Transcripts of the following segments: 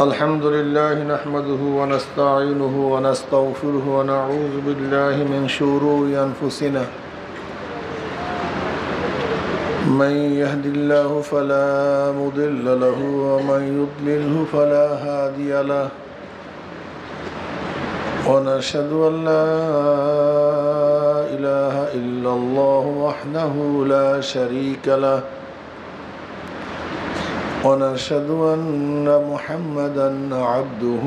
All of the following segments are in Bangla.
الحمد لله نحمده ونستعينه ونستغفره ونعوذ بالله من شرور أنفسنا من يهد الله فلا مضل له ومن يضلله فلا هادي له ونشهد أن لا إله إلا الله وحده لا شريك له ونشهد أن محمدًا عبده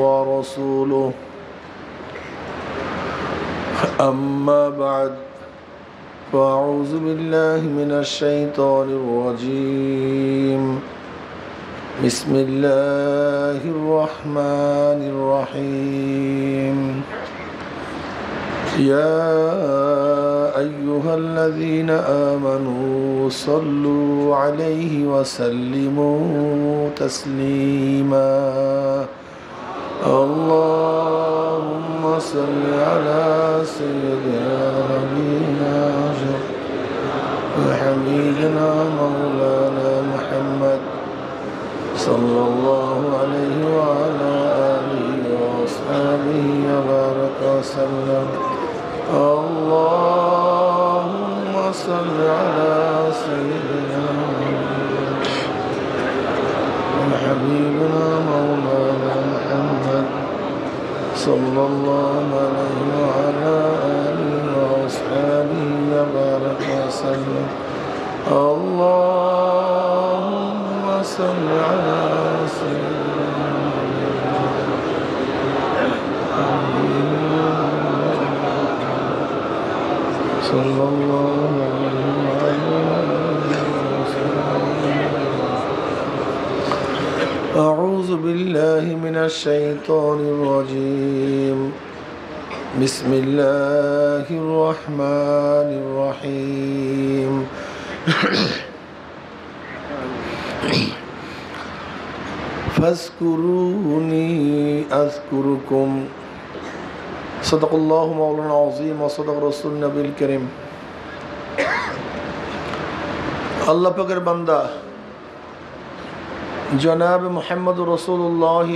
ورسوله أما بعد فأعوذ بالله من الشيطان الرجيم بسم الله الرحمن الرحيم يا أيها الذين آمنوا صلوا عليه وسلموا تسليما اللهم صل على سيدنا نبينا وحبيبنا مولانا محمد صلى الله عليه وعلى آله وأصحابه وبارك وسلم اللهم صل على سيدنا وحبيبنا مولانا محمد صلى الله عليه وعلى آله وأصحابه وبارك وسلم اللهم صل على سيدنا صلى الله عليه وسلم. أعوذ بالله من الشيطان الرجيم بسم الله الرحمن الرحيم فاذكروني أذكركم صدق الله مولانا العظيم وصدق رسول النبي الكريم আল্লাহ পাকের বান্দা জনাব মুহাম্মদ রাসূলুল্লাহ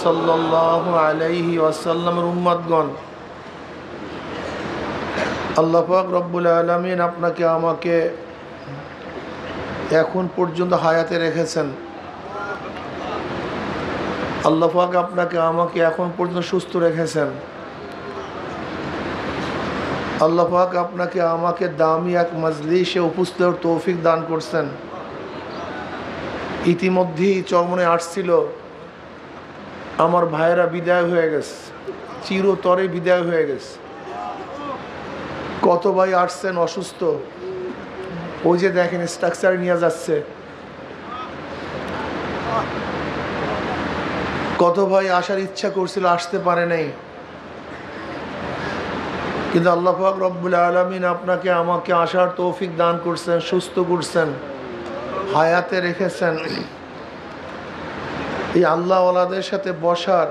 সাল্লাল্লাহু আলাইহি ওয়াসাল্লামের উম্মতগণ, আল্লাহ পাক রব্বুল আলামিন আপনাকে আমাকে এখন পর্যন্ত হায়াতে রেখেছেন। আল্লাহ পাক আপনাকে আমাকে এখন পর্যন্ত সুস্থ রেখেছেন। আল্লাহ পাক আপনাকে আমাকে দামি এক মজলিসে উপস্থিত হওয়ার তৌফিক দান করছেন। ইতিমধ্যেই চরমনে আসছিল, আমার ভাইয়েরা বিদায় হয়ে গেছে, চিরতরে বিদায় হয়ে গেছে। কত ভাই আসছেন অসুস্থ, ওই যে দেখেন স্ট্রাকচার নিয়ে যাচ্ছে। কত ভাই আসার ইচ্ছা করছিল, আসতে পারে নাই, কিন্তু আল্লাহ পাক রব্বুল আলামিন আপনাকে আমাকে আসার তৌফিক দান করছেন, সুস্থ করছেন, হায়াতে রেখেছেন। এই আল্লাহ ওয়ালাদের সাথে বসার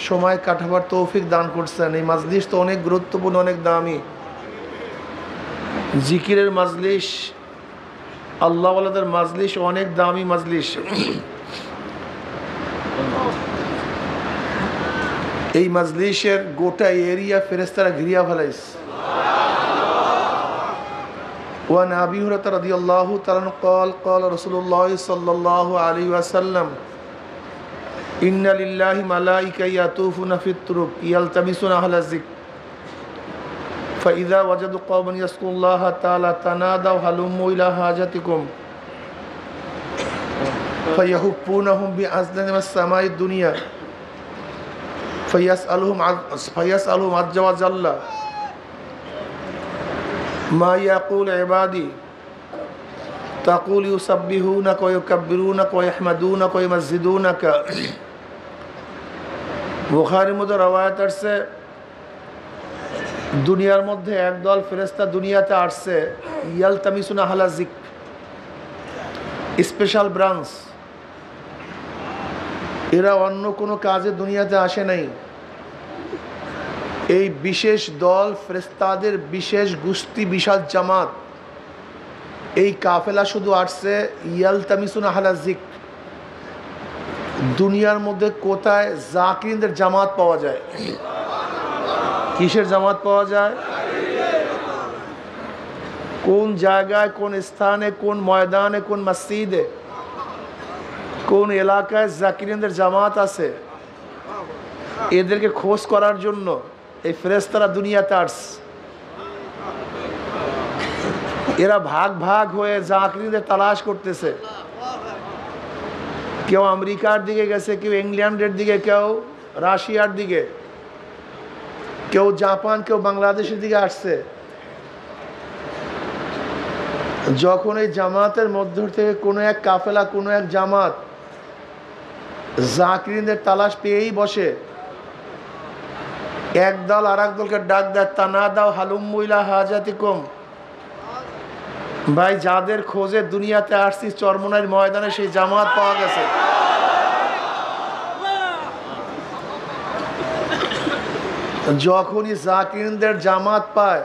সময় কাটাবার তৌফিক দান করছেন। এই মাজলিস তো অনেক গুরুত্বপূর্ণ, অনেক দামি জিকিরের মাজলিস, আল্লাহ ওয়ালাদের মাজলিস অনেক দামি মাজলিস। এই মাজলিসের গোটা এরিয়া ফেরেশতারা ঘিরিয়া ফেলাইছে। ওয়ান আবি হুরায়রা রাদিয়াল্লাহু তাআলা قال قال رسول الله صلى الله عليه وسلم إن لله ملائكة يطوفون في الطرق يلتمسون أهل الذكر فإذا وجدوا قوما يذكرون الله تعالى تنادوا هلموا إلى حاجتكم فيهبونهم بأذان السماء الدنيا فيسألهم عز وجل ما يقول عبادي تقول يسبحونك ويكبرونك ويحمدونك ويمجدونك। বুখারীর মধ্যে রওয়ায়াত আসছে, দুনিয়ার মধ্যে একদল ফেরেশতা দুনিয়াতে আসছে, ইয়ালতামিসুনা আহলা যিকর, স্পেশাল ব্রাঞ্চ। এরা অন্য কোনো কাজে দুনিয়াতে আসে নাই। এই বিশেষ দল ফেরেশতাদের বিশেষ গোষ্ঠী, বিশাল জামাত, এই কাফেলা শুধু আসছে ইয়ালতামিসুনা আহলা যিকর, দুনিয়ার মধ্যে কোথায় জাকিরিনদের জামাত পাওয়া যায়? কিসের জামাত পাওয়া যায়? কোন জায়গায়, কোন স্থানে, কোন ময়দানে, কোন মসজিদে, কোন এলাকায় জাকিরিনদের জামাত আছে? এদেরকে খোঁজ করার জন্য এই ফেরেশতারা দুনিয়াতে আসছে। এরা ভাগ ভাগ হয়ে জাকিরিনদের তালাশ করতেছে। কেউ আমেরিকার দিকে গেছে, কেউ ইংল্যান্ডের দিকে, কেউ রাশিয়ার দিকে, কেউ জাপান, কেউ বাংলাদেশের দিকে আসছে। যখন এই জামাতের মধ্য থেকে কোনো এক কাফেলা, কোনো এক জামাত জাকিরিনদের তালাশ পেয়েই বসে, এক দল আর এক দলকে ডাক দেয়, তানা দাও হালুম্মু ইলা হাজাতিকুম, ভাই যাদের খোঁজে দুনিয়াতে আসছি চরমনাইর ময়দানে সেই জামাত পাওয়া গেছে। যখনই জাকিরিনদের জামাত পায়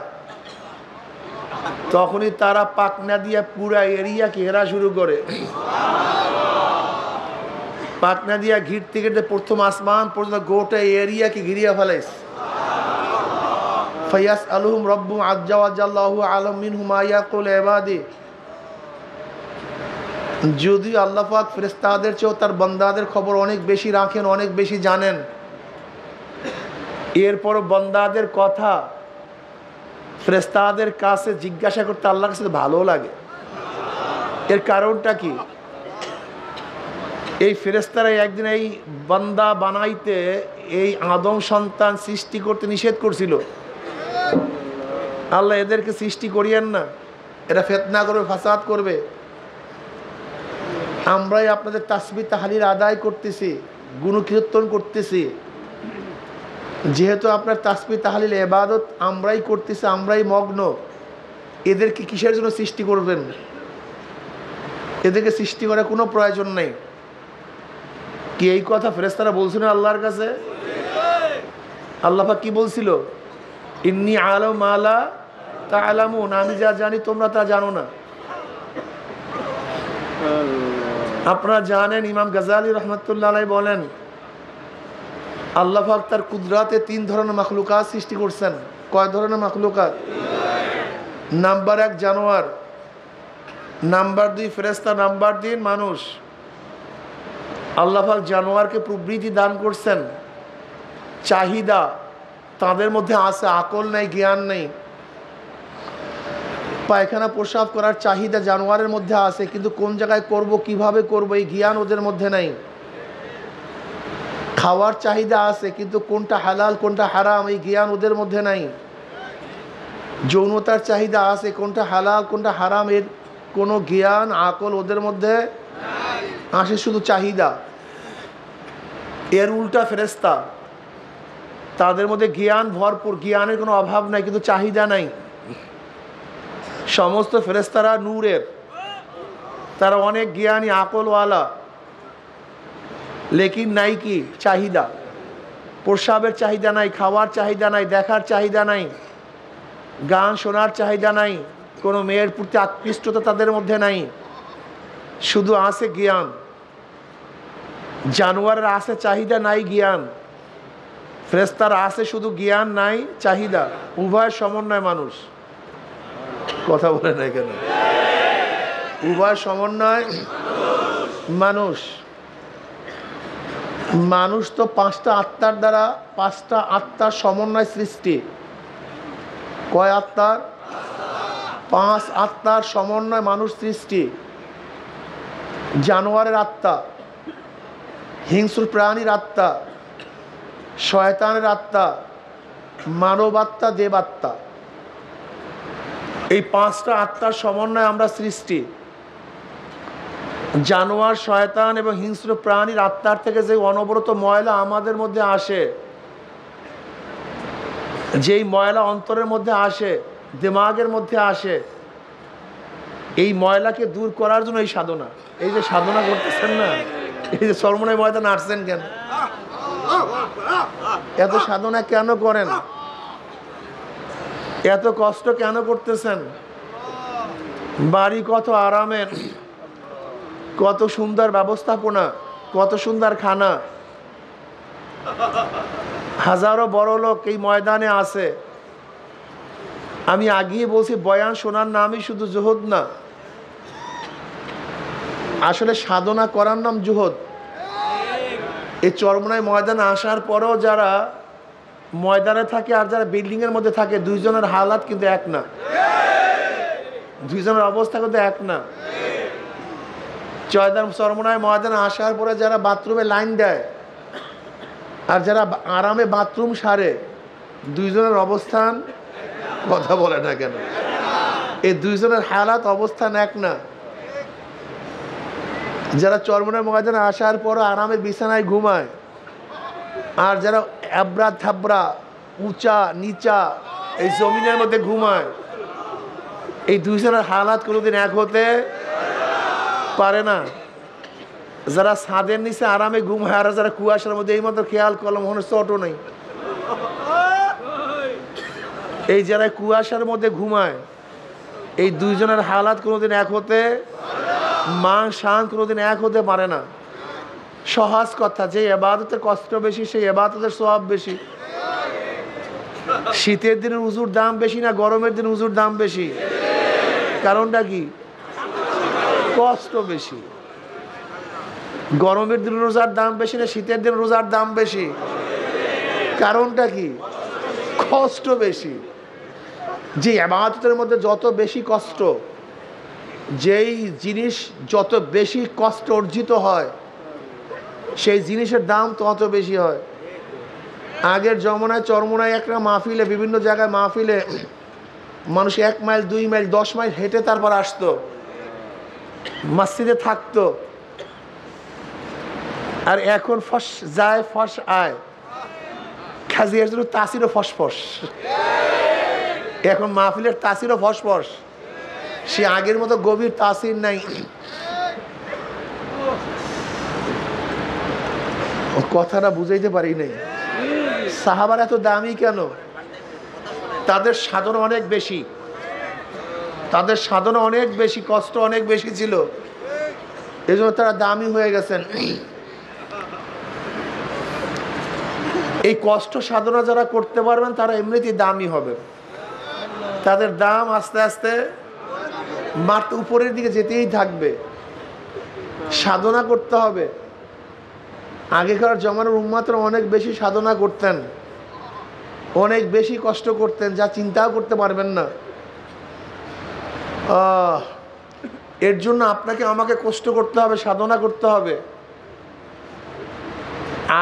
তখনই তারা পাকনা দিয়ে পুরা এরিয়াকে ঘেরা শুরু করে। পাকনা দিয়া ঘিরতে ঘিরতে প্রথম আসমান পর্যন্ত গোটা এরিয়াকে ঘিরিয়ে ফেলাইছে। ফায়াস আলহুম রব্বুম আজ্জা ওয়াজাল্লাহু আলাম মিনহুম মা ইয়াকুল ইবাদি। যদিও আল্লাহ পাক ফেরেশতাদের চেয়েও তার বান্দাদের খবর অনেক বেশি রাখেন, অনেক বেশি জানেন, এরপরও বান্দাদের কথা ফেরেশতাদের কাছে জিজ্ঞাসা করতে আল্লাহর কাছে ভালো লাগে। এর কারণটা কি? এই ফেরেশতারা একদিন এই বান্দা বানাইতে, এই আদম সন্তান সৃষ্টি করতে নিষেধ করছিল। আল্লাহ এদেরকে সৃষ্টি করিয়েন না, এরা ফিতনা করবে, ফাসাদ করবে। আমরাই আপনাদের তাসবিহ তাহলিল আদায় করতেছি, গুণকীর্তন করতেছি। যেহেতু আপনার তাসবিহ তাহলিল ইবাদত আমরাই করতেছি, আমরাই মগ্ন, এদেরকে কিসের জন্য সৃষ্টি করবেন? এদেরকে সৃষ্টি করার কোনো প্রয়োজন নেই। কি এই কথা ফেরেশতারা বলছিল আল্লাহর কাছে? আল্লাহ পাক কি বলছিল? ইন্নী আলামু মা লা তা'লামুন, আমি যা জানি তোমরা তা জানো না। আপনারা জানেন, ইমাম গাজ্জালী রহমাতুল্লাহ আলাইহি বলেন, আল্লাহ পাক তার কুদরতে 3 ধরনের মাখলুকাত সৃষ্টি করছেন। কয় ধরনের মাখলুকাত? নাম্বার 1 জানোয়ার, নাম্বার 2 ফেরেশতা, নাম্বার 3 মানুষ। আল্লাহ পাক জানোয়ারকে প্রবৃত্তি দান করছেন, চাহিদা তাদের মধ্যে আছে, আকল নেই, জ্ঞান নেই। পায়খানা প্রসাব করার চাহিদা জানোয়ারের মধ্যে আছে, কিন্তু কোন জায়গায় করব, কিভাবে করব, এই জ্ঞান ওদের মধ্যে নেই। খাওয়ার চাহিদা আছে, কিন্তু কোনটা হালাল কোনটা হারাম এই জ্ঞান ওদের মধ্যে নাই। যৌনতার চাহিদা আছে, কোনটা হালাল কোনটা হারাম এর কোনো জ্ঞান আকল ওদের মধ্যে আসে, শুধু চাহিদা। এর উল্টা ফেরেশতা, তাদের মধ্যে জ্ঞান ভরপুর, জ্ঞানের কোনো অভাব নাই, কিন্তু চাহিদা নাই। সমস্ত ফেরেশতারা নূরের, তারা অনেক জ্ঞানী, আকলওয়ালা, লেকিন নাই কি চাহিদা। প্রসাবের চাহিদা নাই, খাওয়ার চাহিদা নাই, দেখার চাহিদা নাই, গান শোনার চাহিদা নাই, কোনো মেয়ের প্রতি আকৃষ্টতা তাদের মধ্যে নাই, শুধু আছে জ্ঞান। জানোয়ারের আছে চাহিদা, নাই জ্ঞান। ফেরেশতার আছে শুধু জ্ঞান, নাই চাহিদা। উভয় সমন্বয় মানুষ। কথা বলে না কেন? উভয় সমন্বয় মানুষ। মানুষ তো 5টা আত্মার দ্বারা, 5টা আত্মার সমন্বয় সৃষ্টি। কয় আত্মার? 5 আত্মার সমন্বয় মানুষ সৃষ্টি। জানোয়ারের আত্মা, হিংস্র প্রাণীর আত্মা, শয়তানের আত্মা, মানব আত্মা, দেবাত্মা। এই 5টা আত্মার সমন্বয়ে আমরা সৃষ্টি। জানোয়ার, শয়তান এবং হিংস্র প্রাণীর আত্মার থেকে যে অনবরত ময়লা আমাদের মধ্যে আসে, যেই ময়লা অন্তরের মধ্যে আসে, দিমাগের মধ্যে আসে, এই ময়লাকে দূর করার জন্য এই সাধনা। এই যে সাধনা করতেছেন না, এই যে চরমনাই ময়দানে আসছেন কেন? এত সাধনা কেন করেন? এত কষ্ট কেন করতেছেন? বাড়ি কত আরামের, কত সুন্দর ব্যবস্থাপনা, কত সুন্দর খানা, হাজারো বড় লোক এই ময়দানে আছে। আমি আগেই বলছি, বয়ান শোনার নামই শুধু জুহুদ না, আসলে সাধনা করার নাম জুহুদ। এই চরমোনাই ময়দানে আসার পরেও যারা ময়দানে থাকে আর যারা বিল্ডিংয়ের মধ্যে থাকে, দুইজনের হালাত কিন্তু এক না, দুইজনের অবস্থা কিন্তু এক না। চরমোনাই ময়দানে আসার পরে যারা বাথরুমে লাইন দেয় আর যারা আরামে বাথরুম সারে, দুইজনের অবস্থান, কথা বলে না কেন, এই দুইজনের হালাত অবস্থান এক না। যারা চরমোনাই ময়দানে আসার পর আরামে বিছানায় ঘুমায় আর যারা এবড়া থাবড়া উঁচা নিচা এই জমিনের মধ্যে ঘুমায়, এই দুইজনের হালাত কোনোদিন এক হতে পারে না। যারা ছাদের নিচে আরামে ঘুমায় আর যারা কুয়াশার মধ্যে, এই মতো খেয়াল করলাম মনে হচ্ছে অটো নেই, এই যারা কুয়াশার মধ্যে ঘুমায়, এই দুইজনের হালাত কোনোদিন এক হতে, মান শান কোনোদিন এক হতে পারে না। সহজ কথা, যে ইবাদতের কষ্ট বেশি সেই ইবাদতের সওয়াব বেশি। শীতের দিনে উজুর দাম বেশি না গরমের দিনে উজুর দাম বেশি? কারণটা কি? কষ্ট বেশি। গরমের দিন রোজার দাম বেশি না শীতের দিন রোজার দাম বেশি? কারণটা কি? কষ্ট বেশি। যে ইবাদতের মধ্যে যত বেশি কষ্ট, যেই জিনিস যত বেশি কষ্ট অর্জিত হয়, সেই জিনিসের দাম তত বেশি হয়। আগের জমানায় চরমোনাই একটা মাহফিলে, বিভিন্ন জায়গায় মাহফিলে মানুষ 1 মাইল 2 মাইল 10 মাইল হেঁটে তারপর আসতো, মসজিদে থাকতো। আর এখন ফস যায় ফস আয়, খাজিয়ার জন্য তাসিরও ফসফস। এখন মাহফিলের তাসিরও ফসফস, সে আগের মতো গভীর তাসির নাই। কথাটা বুঝাইতে পারি নাই। সাহাবার এত দামি কেন? তাদের সাধনা অনেক বেশি, তাদের সাধনা অনেক বেশি, কষ্ট অনেক বেশি ছিল, এই জন্য তারা দামি হয়ে গেছেন। এই কষ্ট সাধনা যারা করতে পারবেন তারা এমনিতেই দামি হবে। তাদের দাম আস্তে আস্তে মাত্র উপরের দিকে যেতেই থাকবে। সাধনা করতে হবে। আগেকার জমানার উম্মাতরা অনেক বেশি সাধনা করতেন, অনেক বেশি কষ্ট করতেন, যা চিন্তাও করতে পারবেন না। এর জন্য আপনাকে আমাকে কষ্ট করতে হবে, সাধনা করতে হবে।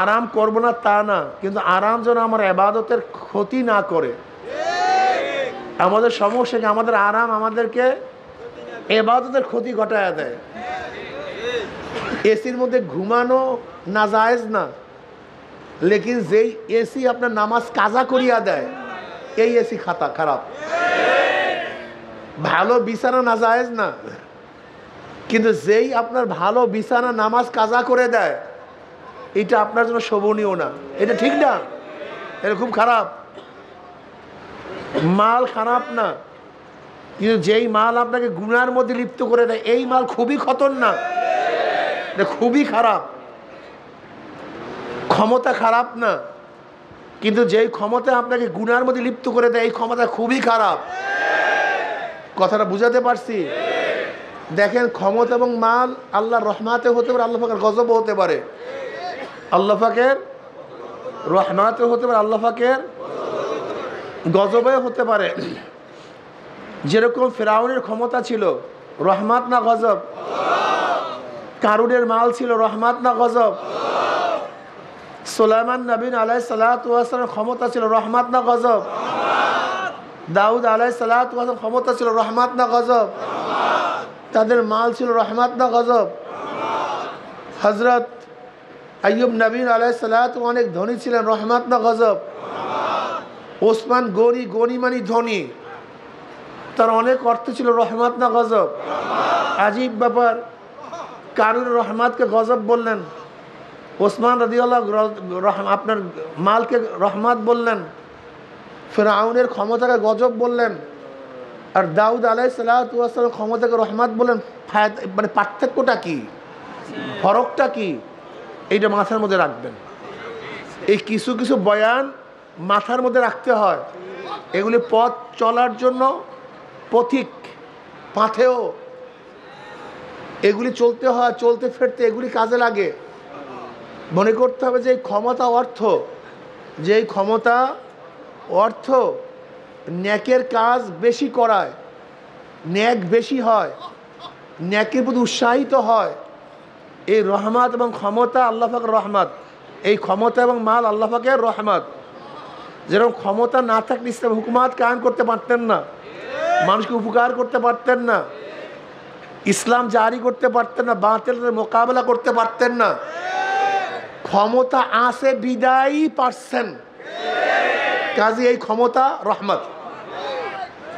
আরাম করব না তা না, কিন্তু আরাম যেন আমার ইবাদতের ক্ষতি না করে। আমাদের সমস্যা কি? আমাদের আরাম আমাদেরকে ইবাদতের ক্ষতি ঘটায় দেয়। এসির মধ্যে ঘুমানো নাজায়েজ না, লেকিন যেই এসি আপনার নামাজ কাজা করিয়া দেয়, এই এসি খারাপ। ভালো বিছানা নাজায়েজ না, কিন্তু যেই আপনার ভালো বিছানা নামাজ কাজা করে দেয়, এটা আপনার জন্য শোভনীয় না। এটা ঠিক না, এটা খুব খারাপ। মাল খারাপ না, কিন্তু যেই মাল আপনাকে গুনার মধ্যে লিপ্ত করে দেয়, এই মাল খুবই খতরনাক, এটা খুবই খারাপ। ক্ষমতা খারাপ না, কিন্তু যেই ক্ষমতা আপনাকে গুনার মধ্যে লিপ্ত করে দেয়, এই ক্ষমতা খুবই খারাপ। কথাটা বুঝাতে পারছি? দেখেন, ক্ষমতা এবং মাল আল্লাহর রহমাতে হতে পারে, আল্লাহ পাকের গজব হতে পারে। আল্লাহ পাকের রহমাতে হতে পারে, আল্লাহ পাকের গজবে হতে পারে। যেরকম ফেরাউনের ক্ষমতা ছিল, রহমাত না গজব? কারুনের মাল ছিল, রহমাত না গজব? সুলাইমান নবী আলাইহিস সালাতু ওয়াস সালামের ক্ষমতা ছিল, রহমাত না গজব? দাউদ আলাইহিস সালাতু ওয়াস সালামের ক্ষমতা ছিল, রহমাত না গজব? তাদের মাল ছিল, রহমাত না গজব? হযরত আইয়ুব নবী আলাইহিস সালাতু অনেক ধনী ছিলেন, রহমাত না গজব? ওসমান গনি মানে ধনী, তার অনেক অর্থ ছিল, রহমাত না গজব? আজীব ব্যাপার, কারুর রহমাতকে গজব বললেন, ওসমান রাদিয়াল্লাহু আপনার মালকে রহমাত বললেন, ফিরআউনের ক্ষমতাকে গজব বললেন, আর দাউদ আলাইহিস সালাতু ওয়াস সালাম ক্ষমতাকে রহমাত বললেন। মানে পার্থক্যটা কি? ফরকটা কি? এইটা মাথার মধ্যে রাখবেন। এই কিছু কিছু বয়ান মাথার মধ্যে রাখতে হয়, এগুলি পথ চলার জন্য পথিক পাথেও এগুলি চলতে হয়, চলতে ফিরতে এগুলি কাজে লাগে। মনে করতে হবে যে ক্ষমতা অর্থ, যেই ক্ষমতা অর্থ ন্যাকের কাজ বেশি করায়, ন্যাক বেশি হয়, ন্যাকের প্রতি উৎসাহিত হয়। এই রহমত এবং ক্ষমতা আল্লাহ পাকের রহমত, এই ক্ষমতা এবং মাল আল্লাহ পাকের রহমত। যেরকম ক্ষমতা না থাকলে ইসলাম হুকুমাত কায়েম করতে পারতেন না, মানুষকে উপকার করতে পারতেন না, ইসলাম জারি করতে পারতেন না, বাতিলের মোকাবেলা করতে পারতেন না। ক্ষমতা আছে বিদায়ী পারছেন, কাজে এই ক্ষমতা রহমত।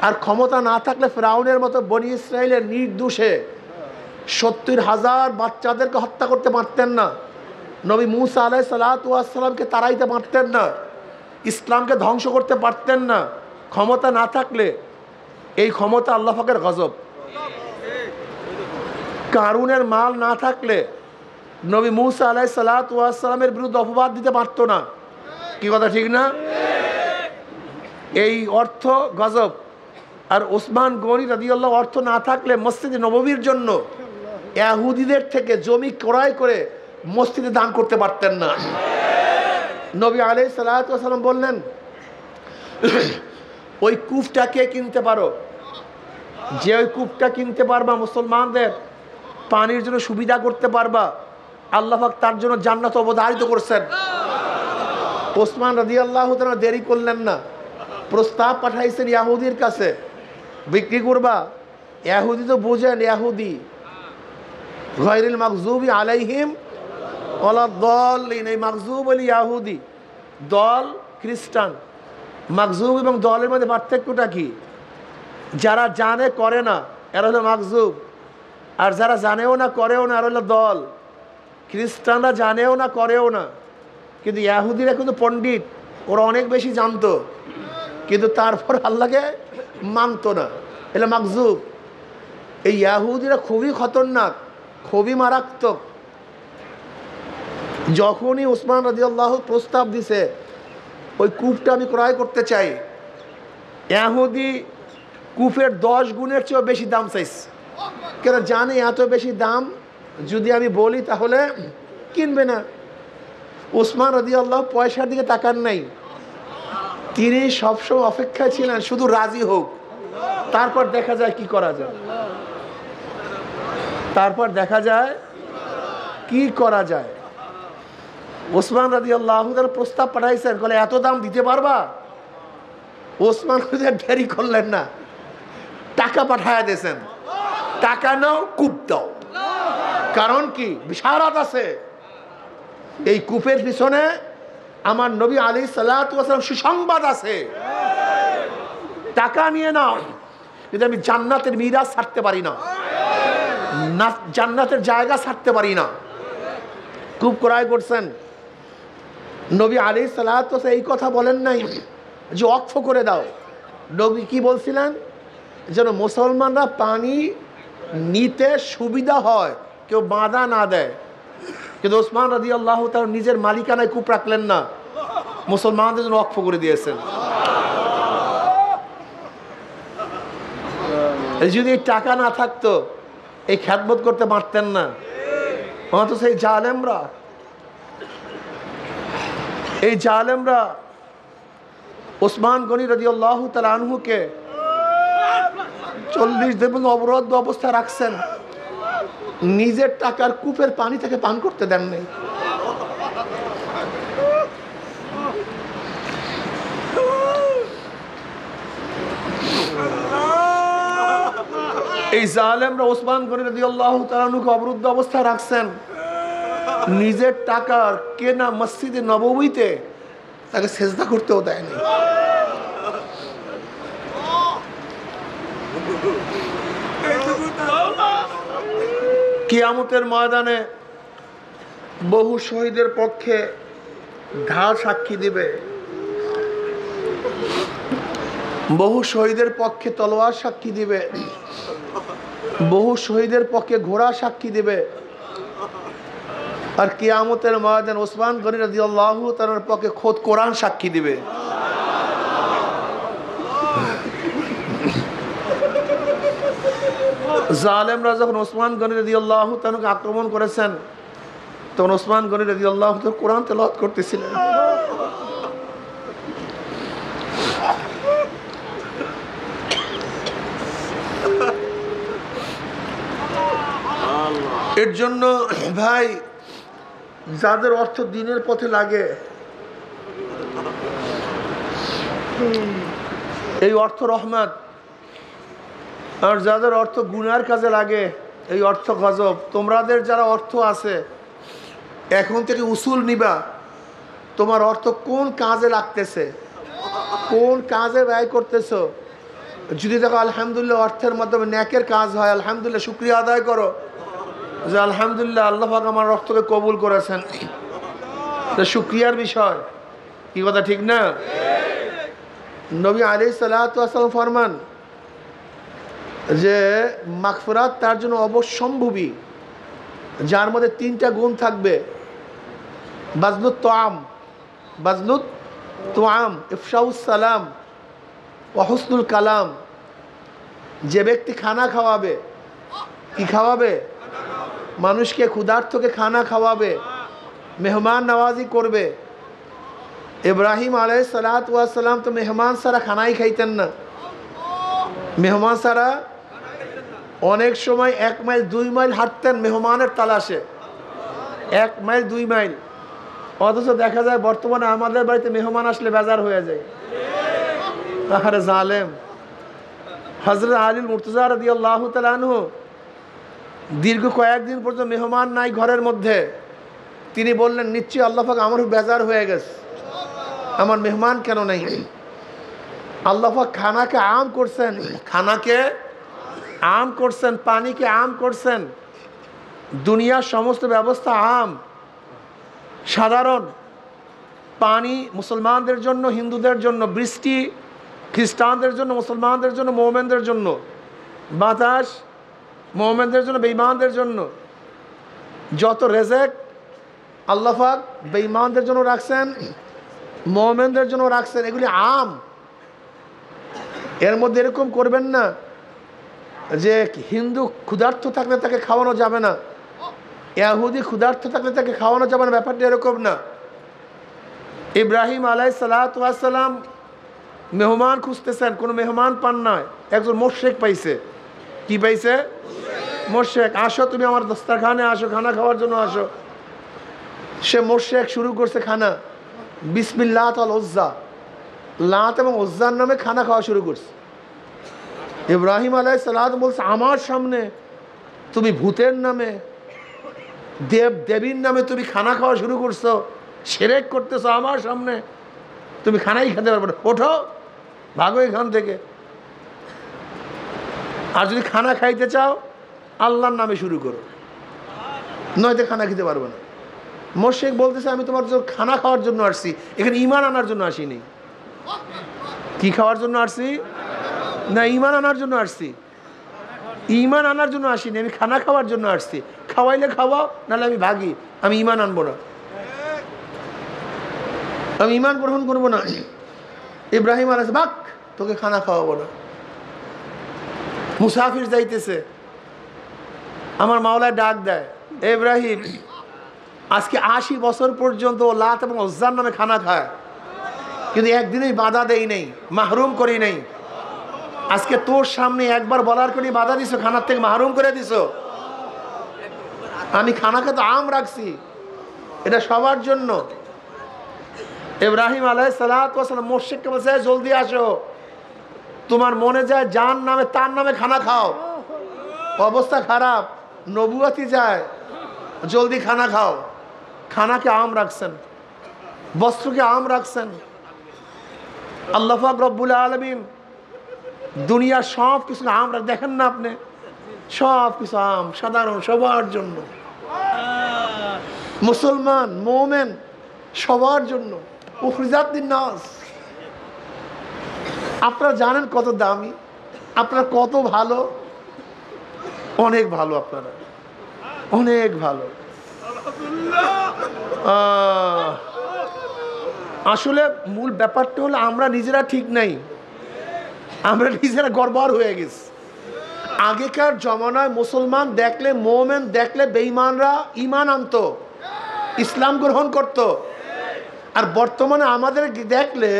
আর ক্ষমতা না থাকলে ফিরআউনের মতো বনি ইসরাইলের নির্দোষে ৭০,০০০ বাচ্চাদেরকে হত্যা করতে পারতেন না, নবী মুসা আলাইহিস সালাতু ওয়াস সালামকে তাড়াইতে পারতেন না, ইসলামকে ধ্বংস করতে পারতেন না। ক্ষমতা না থাকলে এই ক্ষমতা আল্লাহ পাকের গজব। কারুনের মাল না থাকলে নবী মুসা আলাইহিস সালাতু ওয়াস সালামের বিরুদ্ধে অপবাদ দিতে পারতো না। কি কথা ঠিক না? এই অর্থ গজব। আর ওসমান গনি রাদিয়াল্লাহু অর্থ না থাকলে মসজিদে নববীর জন্য ইহুদিদের থেকে জমি ক্রয় করে মসজিদে দান করতে পারতেন না। নবী আলাইহিস সালাতু ওয়াস সালাম বললেন, ওই কূপটা কে কিনতে পারো? যে ওই কূপটা কিনতে পারবা, মুসলমানদের পানির জন্য সুবিধা করতে পারবা, আল্লাহ পাক তার জন্য জান্নাত অবধারিত করছেন। ওসমান রাদিয়াল্লাহু তাআলা দেরি করলেন না, প্রস্তাব পাঠাইছেন ইহুদির কাছে, বিক্রি করবা। ইহুদি তো বোঝেন, ইহুদি গায়রিল মাগযুবি আলাইহিম ওয়ালাদ-দাল্লিন, এই মাগযুব হল ইহুদি, দল খ্রিস্টান। মাগযুব এবং দলের মধ্যে পার্থক্যটা কি? যারা জানে করে না এরা হলো মাগযুব, আর যারা জানেও না করেও না এরা হলো দল। খ্রিস্টানরা জানেও না করেও না, কিন্তু ইহুদিরা কিন্তু পণ্ডিত, ওরা অনেক বেশি জানতো, কিন্তু তারপর আল্লাহকে মানতো না, এরা মাগযুব। এই ইহুদিরা খুবই খতরনাক, খুবই মারাত্মক। যখনই ওসমান রাদিয়াল্লাহু প্রস্তাব দিছে ওই কূপটা আমি ক্রয় করতে চাই, ইহুদি কূপের 10 গুণের চেয়েও বেশি দাম চাইছে। কেন জানে এত বেশি দাম যদি আমি বলি তাহলে কিনবে না। ওসমান রাদিয়াল্লাহু পয়সার দিকে তাকান নাই, তিনি সবসময় অপেক্ষায় ছিলেন শুধু রাজি হোক, তারপর দেখা যায় কি করা যায়, তারপর দেখা যায় কি করা যায়। ওসমান রাদিয়াল্লাহু তাআলা প্রস্তাব পাঠাইছেন, বলে এত দাম দিতে পারবা? ওসমান দেরি করলেন না, টাকা পাঠায় দিয়েছেন, টাকা নাও কূপ দাও। কারণ কি? বিশারাত আছে, এই কূপের পিছনে আমার নবী আলাইহিস সালাতু ওয়াস সালাম সুসংবাদ আছে। টাকা নিয়ে নাও, কিন্তু আমি জান্নাতের মিরাজ ছাড়তে পারি না, জান্নাতের জায়গা ছাড়তে পারি না। কূপ ক্রয় করছেন। নবী আলাইহিস সালাতু ওয়াস সালাম এই কথা বলেন নাই যে ওয়াকফ করে দাও। নবী কি বলছিলেন? যেন মুসলমানরা পানি নিতে সুবিধা হয়, কেউ বাধা না দেয়। কিন্তু ওসমান রাদিয়াল্লাহু তাআলা নিজের মালিকানায় কূপ রাখলেন না, মুসলমানদের জন্য ওয়াকফ করে দিয়েছেন। যদি এই টাকা না থাকতো এই খেদমত করতে পারতেন না। অথচ সেই জালেমরা, এই জালেমরা ওসমান গনি রাদিয়াল্লাহু তাআলা আনহুকে 40 দিন অবরোধ অবস্থায় রাখছেন, নিজের টাকার কূপের পানি থেকে পান করতে দেন নাই। এই জালেমরা ওসমান গনি রাদিয়াল্লাহু তাআলা আনহুকে অবরুদ্ধ অবস্থায় রাখছেন, নিজের টাকার কেনা মসজিদে নববীতে তাকে সেজদা করতেও দেয় নাই। কিয়ামতের ময়দানে বহু শহীদের পক্ষে ঢাল সাক্ষী দিবে, বহু শহীদের পক্ষে তলোয়ার সাক্ষী দিবে, বহু শহীদের পক্ষে ঘোড়া সাক্ষী দিবে। আর কিয়ামতের ময়দান ওসমান গনি রাদিয়াল্লাহু তাআলার পক্ষে খোদ কোরআন সাক্ষী দিবে। জালেমরা যখন ওসমান গনি রাদিয়াল্লাহু তাআলাকে আক্রমণ করেছেন, তখন ওসমান গনি রাদিয়াল্লাহু তাআলা কোরআন তেলাওয়াত করতেছিলেন। এর জন্য ভাই, যাদের অর্থ দিনের পথে লাগে, এই অর্থ রহমত, আর যাদের অর্থ গুনার কাজে লাগে এই অর্থ গজব। তোমাদের যারা অর্থ আছে এখন থেকে উসুল নিবা, তোমার অর্থ কোন কাজে লাগতেছে, কোন কাজে ব্যয় করতেছ। যদি দেখো আলহামদুলিল্লাহ অর্থের মাধ্যমে নেকের কাজ হয়, আলহামদুলিল্লাহ শুকরিয়া আদায় করো যে আলহামদুলিল্লাহ আল্লাহ পাক আমার অর্থকে কবুল করেছেন, শুকরিয়ার বিষয়। কি কথা ঠিক না? নবী আলাইহিস সালাতু ওয়াস সালাম ফরমান যে মাগফিরাত তার জন্য অবশ্যম্ভাবী যার মধ্যে তিনটা গুণ থাকবে: বাজলুত তোয়াম, ইফশাউস সালাম, ওয়া হুসনুল কালাম। যে ব্যক্তি খানা খাওয়াবে, কি খাওয়াবে? মানুষকে, ক্ষুধার্তকে খানা খাওয়াবে, মেহমান নওয়াজি করবে। ইব্রাহিম আলাইহিস সালাতু ওয়াস সালাম তো মেহমান ছাড়া খানাই খাইতেন না। মেহমান ছাড়া অনেক সময় 1 মাইল 2 মাইল হাঁটতেন মেহমানের তালাশে, 1 মাইল 2 মাইল। অথচ দেখা যায় বর্তমানে আমাদের বাড়িতে মেহমান আসলে বেজার হয়ে যায়। আরে জালেম! হযরত আলী মুর্তজা রাদিয়াল্লাহু তাআলা আনহু দীর্ঘ কয়েকদিন পর্যন্ত মেহমান নাই ঘরের মধ্যে। তিনি বললেন, নিশ্চয়ই আল্লাহ পাক আমার বেজার হয়ে গেছে, আমার মেহমান কেন নাই। আল্লাহ পাক খানাকে আম করছেন, খানাকে আম করছেন, পানিকে আম করছেন। দুনিয়ার সমস্ত ব্যবস্থা আম, সাধারণ। পানি মুসলমানদের জন্য, হিন্দুদের জন্য, বৃষ্টি খ্রিস্টানদের জন্য, মুসলমানদের জন্য, মুমিনদের জন্য, বাতাস মুমিনদের জন্য, বেঈমানদের জন্য। যত রেজেক আল্লাহ পাক বেঈমানদের জন্য রাখছেন, মুমিনদের জন্য রাখছেন, এগুলি আম। এর মধ্যে এরকম করবেন না যে হিন্দু ক্ষুধার্ত থাকলে তাকে খাওয়ানো যাবে না, ইহুদি ক্ষুধার্ত থাকলে তাকে খাওয়ানো যাবে না। ব্যাপারটা এরকম না। ইব্রাহিম আলাইহিস সালাতু ওয়াস সালাম মেহমান খুঁজতেছেন, কোনো মেহমান পান না, একজন মুশরিক পাইছে। কি পাইছে? মুশরিক। আসো তুমি আমার দস্তরখানে আসো, খানা খাওয়ার জন্য আসো। সে মুশরিক শুরু করছে খানা, বিসমিল্লাহ ওয়াল উজ্জা, লাত এবং উজ্জার নামে খানা খাওয়া শুরু করছে। ইব্রাহিম আলাইহিস সালাম বলছে, আমার সামনে তুমি ভূতের নামে, দেবীর নামে তুমি খানা খাওয়া শুরু করছো, শিরক করতেছো, আমার সামনে তুমি খানাই খেতে পারবে না, ওঠো, ভাগো এখান থেকে। আর যদি খানা খাইতে চাও আল্লাহর নামে শুরু করো, নয়তো খানা খেতে পারবে না। মুশরিক বলতেছে, আমি তোমার খানা খাওয়ার জন্য আসছি, এখানে ঈমান আনার জন্য আসিনি। কি খাওয়ার জন্য আসছি? না, ঈমান আনার জন্য আসছি। ঈমান আনার জন্য আসিনি, আমি খানা খাওয়ার জন্য আসছি। খাওয়াইলে খাওয়াও, নাহলে আমি ভাগি, আমি ঈমান আনবো না, আমি ঈমান গ্রহণ করবো না। ইব্রাহিম আলাইহিস বাক, তোকে খানা খাওয়াবো না। মুসাফির যাইতেছে, আমার মাওলায় ডাক দেয়, ইব্রাহিম আজকে 80 বছর পর্যন্ত লাত এবং উজ্জার নামে খানা খায়, কিন্তু একদিনই বাধা দেই নাই, মাহরুম করি নাই। আজকে তোর সামনে একবার বলার করে বাধা দিছো, খানার থেকে মাহরুম করে দিছো। আমি খানাকে তো আম রাখছি, এটা সবার জন্য। ইব্রাহিম আলাইহিস সালাতু ওয়াস সালাম মুশরিককে বলছে, জলদি আসো, তোমার মনে যায় জান নামে তার নামে খানা খাও, অবস্থা খারাপ, নবুয়তি যায়, জলদি খানা খাও। খানাকে আম রাখছেন, বস্ত্রকে আম রাখছেন। আল্লাহ পাক রব্বুল আলামিন দুনিয়ার সব কিছু আম দেখেন না আপনি, সব কিছু আম, সাধারণ, সবার জন্য। মুসলমান, মুমিন সবার জন্য। উখরিজাত লিন-নাস। আপনারা জানেন কত দামি, আপনারা কত ভালো, অনেক ভালো, আপনারা অনেক ভালো। আসলে মূল ব্যাপারটা হলো আমরা নিজেরা ঠিক নাই, আমরা নিজেরা গড়বড় হয়ে গেছি। আগেকার জমানায় মুসলমান দেখলে, মোমেন দেখলে বেঈমানরা ঈমান আনতো, ইসলাম গ্রহণ করত। আর বর্তমানে আমাদের দেখলে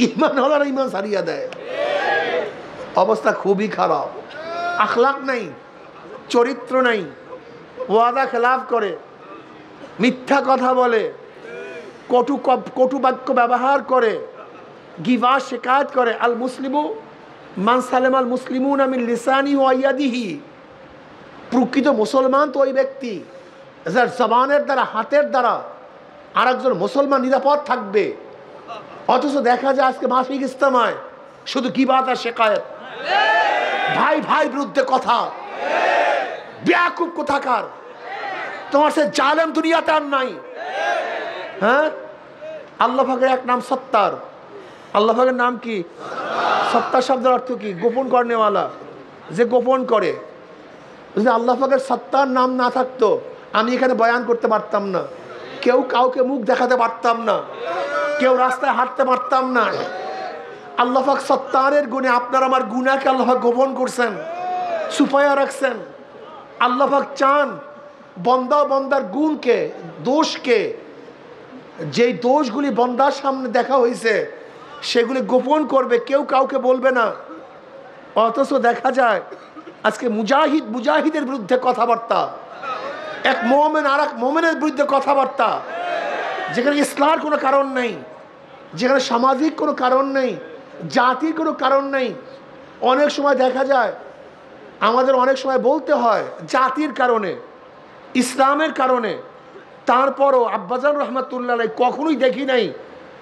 ঈমান হলার ঈমান ছাড়িয়ে দেয়। অবস্থা খুবই খারাপ, আখলাক নাই, চরিত্র নাই, ওয়াদা খেলাফ করে, মিথ্যা কথা বলে, কটু বাক্য ব্যবহার করে, গিবা শিকায়ত করে। আল মুসলিমু মান সালেম আল মুসলিমুন মিন লিসানিহি ওয়া ইয়াদিহি। প্রকৃত মুসলমান তো ওই ব্যক্তি যার জবানের দ্বারা, হাতের দ্বারা আরেকজন মুসলমান নিরাপদ থাকবে। অথচ দেখা যায় আজকে মাসিক ইজতেমায় শুধু গিবাত আর শিকায়ত, ভাই ভাই বিরুদ্ধে কথা, বেয়াকুব কোথাকার, তোমার সে জালেম দুনিয়াতে আর নাই। হ্যাঁ, আল্লাহ পাকের এক নাম সত্তার। আল্লাহ পাকের নাম কি? সত্তার শব্দের অর্থ কি? গোপন করনেওয়ালা, যে গোপন করে। যদি আল্লাহ পাকের সত্তার নাম না থাকতো আমি এখানে বয়ান করতে পারতাম না, কেউ কাউকে মুখ দেখাতে পারতাম না, কেউ রাস্তায় হাঁটতে পারতাম না। আল্লাহ পাক সত্তারের গুণে আপনার আমার গুনাহকে আল্লাহ পাক গোপন করছেন, ছুপায়া রাখছেন। আল্লাহ পাক চান বন্দা বন্দার গুণকে, দোষকে, যেই দোষগুলি বন্দার সামনে দেখা হয়েছে সেগুলি গোপন করবে, কেউ কাউকে বলবে না। অথচ দেখা যায় আজকে মুজাহিদের বিরুদ্ধে কথাবার্তা, এক মোমেন আর এক মোমেনের বিরুদ্ধে কথাবার্তা, যেখানে ইসলামের কোনো কারণ নেই, যেখানে সামাজিক কোনো কারণ নেই, জাতির কোনো কারণ নেই। অনেক সময় দেখা যায় আমাদের অনেক সময় বলতে হয় জাতির কারণে, ইসলামের কারণে। তারপরও আব্বাজান রহমাতুল্লাহ কখনোই দেখি নাই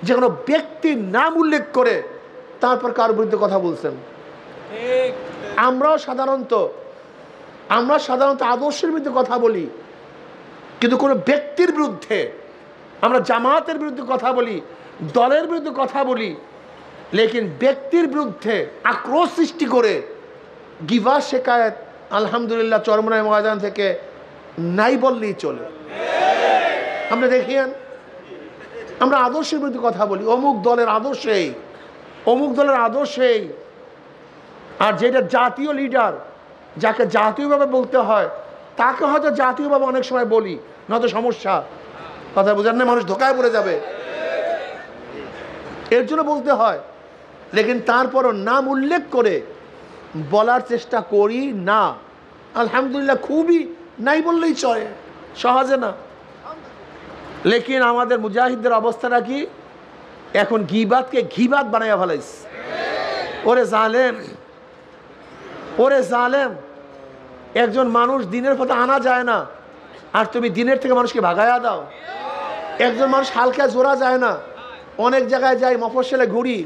যে কোনো ব্যক্তির নাম উল্লেখ করে তারপর কার বিরুদ্ধে কথা বলছেন। আমরাও সাধারণত আদর্শের বিরুদ্ধে কথা বলি, কিন্তু কোনো ব্যক্তির বিরুদ্ধে, আমরা জামাতের বিরুদ্ধে কথা বলি, দলের বিরুদ্ধে কথা বলি, লেকিন ব্যক্তির বিরুদ্ধে আক্রোশ সৃষ্টি করে গিবা শিকায়ত আলহামদুলিল্লাহ চরমনাই ময়দান থেকে নাই বললেই চলে। আমরা দেখিয়েন, আমরা আদর্শের বিরুদ্ধে কথা বলি, অমুক দলের আদর্শেই, অমুক দলের আদর্শেই। আর যেটা জাতীয় লিডার, যাকে জাতীয়ভাবে বলতে হয়, তাকে হয়তো জাতীয়ভাবে অনেক সময় বলি, নয়তো সমস্যা। কথা বোঝেন না? মানুষ ধোকায় পড়ে যাবে, এর জন্য বলতে হয়। লেকিন তারপরও নাম উল্লেখ করে বলার চেষ্টা করি না। আলহামদুলিল্লাহ, খুবই নাই বললেই চলে, সহজে না। লেকিন আমাদের মুজাহিদদের অবস্থাটা কি? এখন গিবাতকে ঘিবাত বানাইয়া ফেলাইছে। ওরে জালেম, ওরে জালেম, একজন মানুষ দিনের পথে আনা যায় না, আর তুমি দিনের থেকে মানুষকে ভাগাইয়া দাও। একজন মানুষ হালকা জোড়া যায় না। অনেক জায়গায় যাই, মফস্বলে ঘুরি,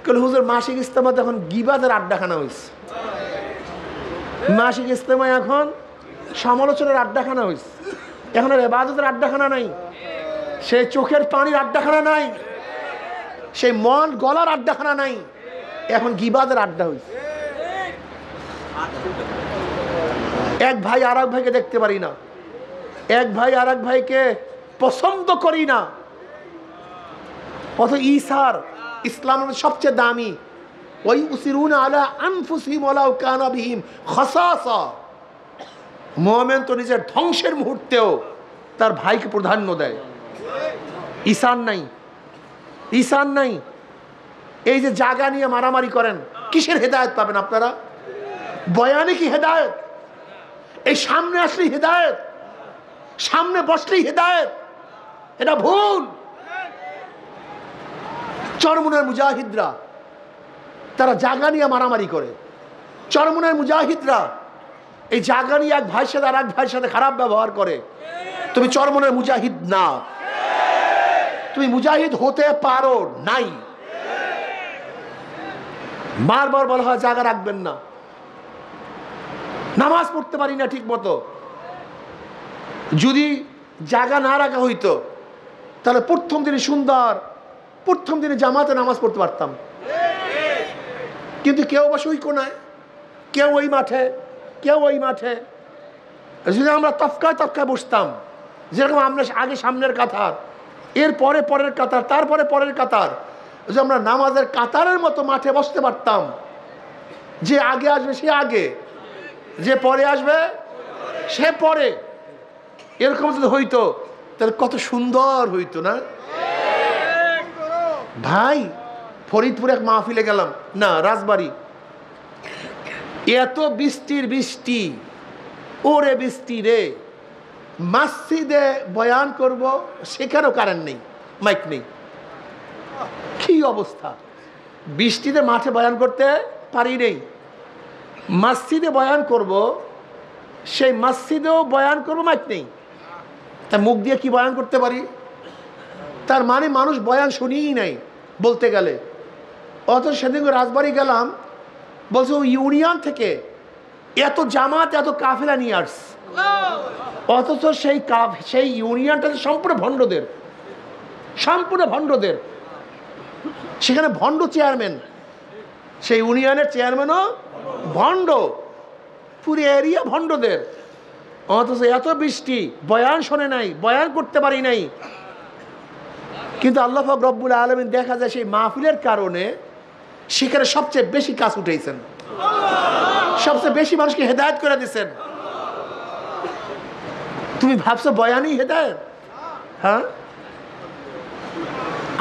কেন হুজুর মাসিক ইজতেমাতে এখন গিবাতের আড্ডাখানা হয়েছে। মাসিক ইজতেমায় এখন সমালোচনার আড্ডাখানা হয়েছে, এখন আর ইবাদতের আড্ডাখানা নাই, সেই চোখের পানির আড্ডাখানা নাই, সেই মন গলার আড্ডাখানা নাই, এখন গিবাতের আড্ডা হয়েছে। এক ভাই আর এক ভাইকে দেখতে পারি না, এক ভাই আর এক ভাইকে পছন্দ করি না। অথচ ইসার ইসলামের সবচেয়ে দামি, ওই উসিরুনা আলা আনফুসিহিম ওয়ালাউ কানা বিহিম খাসাসা। মুমিন তো নিজের ধ্বংসের মুহূর্তেও তার ভাইকে প্রাধান্য দেয়। ঈসান নাই, ঈসান নাই। এই যে জায়গা নিয়ে মারামারি করেন, কিসের হেদায়েত পাবেন আপনারা? বয়ানে কি হেদায়েত? এই সামনে আসলেই হেদায়েত, সামনে বসলেই হেদায়েত, এটা ভুল। চরমুনার মুজাহিদরা তারা জায়গা নিয়ে মারামারি করে। চরমুনার মুজাহিদরা এই জায়গা নিয়ে এক ভাইয়ের সাথে আর এক ভাইয়ের সাথে খারাপ ব্যবহার করে। তুমি চরমুনার মুজাহিদ না, তুমি মুজাহিদ হতে পারো নাই। বারবার বলা হয় জায়গা রাখবেন না, নামাজ পড়তে পারি না ঠিক মতো। যদি জায়গা না রাখা হইতো তাহলে প্রথম দিনে সুন্দর, প্রথম দিনে জামাতে নামাজ পড়তে পারতাম। কিন্তু কেউ বসে ওই কোনায়, কেউ ওই মাঠে, কেউ ওই মাঠে। যদি আমরা তফকায় তফকায় বসতাম যেরকম আমরা আগে সামনের কাতার, এর পরে পরের কাতার, তারপরে পরের কাতার, যে আমরা নামাজের কাতারের মতো মাঠে বসতে পারতাম, যে আগে আসবে সে আগে, যে পরে আসবে সে পরে, এরকম যদি হইতো তাহলে কত সুন্দর হইতো না ভাই। ফরিদপুরে এক মাহফিলে গেলাম, না রাজবাড়ি, এত বৃষ্টি, ওরে বৃষ্টি রে, মসজিদে বয়ান করব সেখানেও কারেন্ট নেই, মাইক নেই, কি অবস্থা। বৃষ্টিতে মাঠে বয়ান করতে পারি নেই, মসজিদে বয়ান করব, সেই মসজিদেও বয়ান করব, মাইক নেই, তা মুখ দিয়ে কি বয়ান করতে পারি? তার মানে মানুষ বয়ান শুনিই নাই বলতে গেলে। অথচ সেদিন রাজবাড়ি গেলাম, বলছে ও ইউনিয়ন থেকে এত জামাত এত কাফেলা নিয়ে আস, অথচ সেই ইউনিয়নটা সম্পূর্ণ ভণ্ডদের, সেখানে ভণ্ড চেয়ারম্যান, সেই ইউনিয়নের চেয়ারম্যানও ভণ্ড, পুরো এরিয়া ভণ্ডদের। অথচ এত বৃষ্টি, বয়ান শোনে নাই, বয়ান করতে পারি নাই। কিন্তু আল্লাহ পাক রব্বুল আলামিন দেখা যায় সেই মাহফিলের কারণে সেখানে সবচেয়ে বেশি কাজ উঠেছেন, সবচেয়ে বেশি মানুষকে হেদায়েত করে দিচ্ছেন। তুমি ভাবছো বয়ানই হেদায়েত? হ্যাঁ,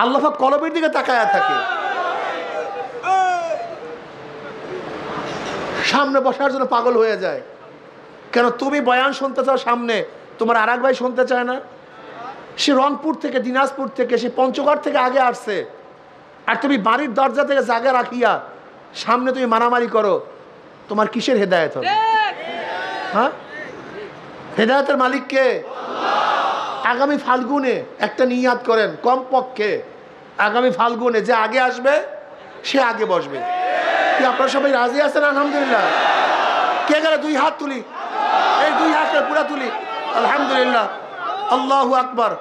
আল্লাহ পাক কলবের দিকে তাকায়া থাকে। সামনে বসার জন্য পাগল হয়ে যায়। কেন তুমি বয়ান শুনতে চাও সামনে, তোমার আর এক ভাই শুনতে চায় না? সে রংপুর থেকে, দিনাজপুর থেকে, সে পঞ্চগড় থেকে আগে আসছে, আর তুমি বাড়ির দরজা থেকে জায়গা রাখিয়া সামনে তুমি মারামারি করো, তোমার কিসের হেদায়েত হবে? হ্যাঁ, হেদায়েতের মালিক কে? আগামী ফাল্গুনে একটা নিয়াত করেন, কমপক্ষে আগামী ফাল্গুনে যে আগে আসবে সে আগে বসবে। কি আপনারা সবাই রাজি আছেন? আলহামদুলিল্লাহ। কে গেলে দুই হাত তুলি, এই দুই হাতটা পুরা তুলি, আলহামদুলিল্লাহ, আল্লাহু আকবার,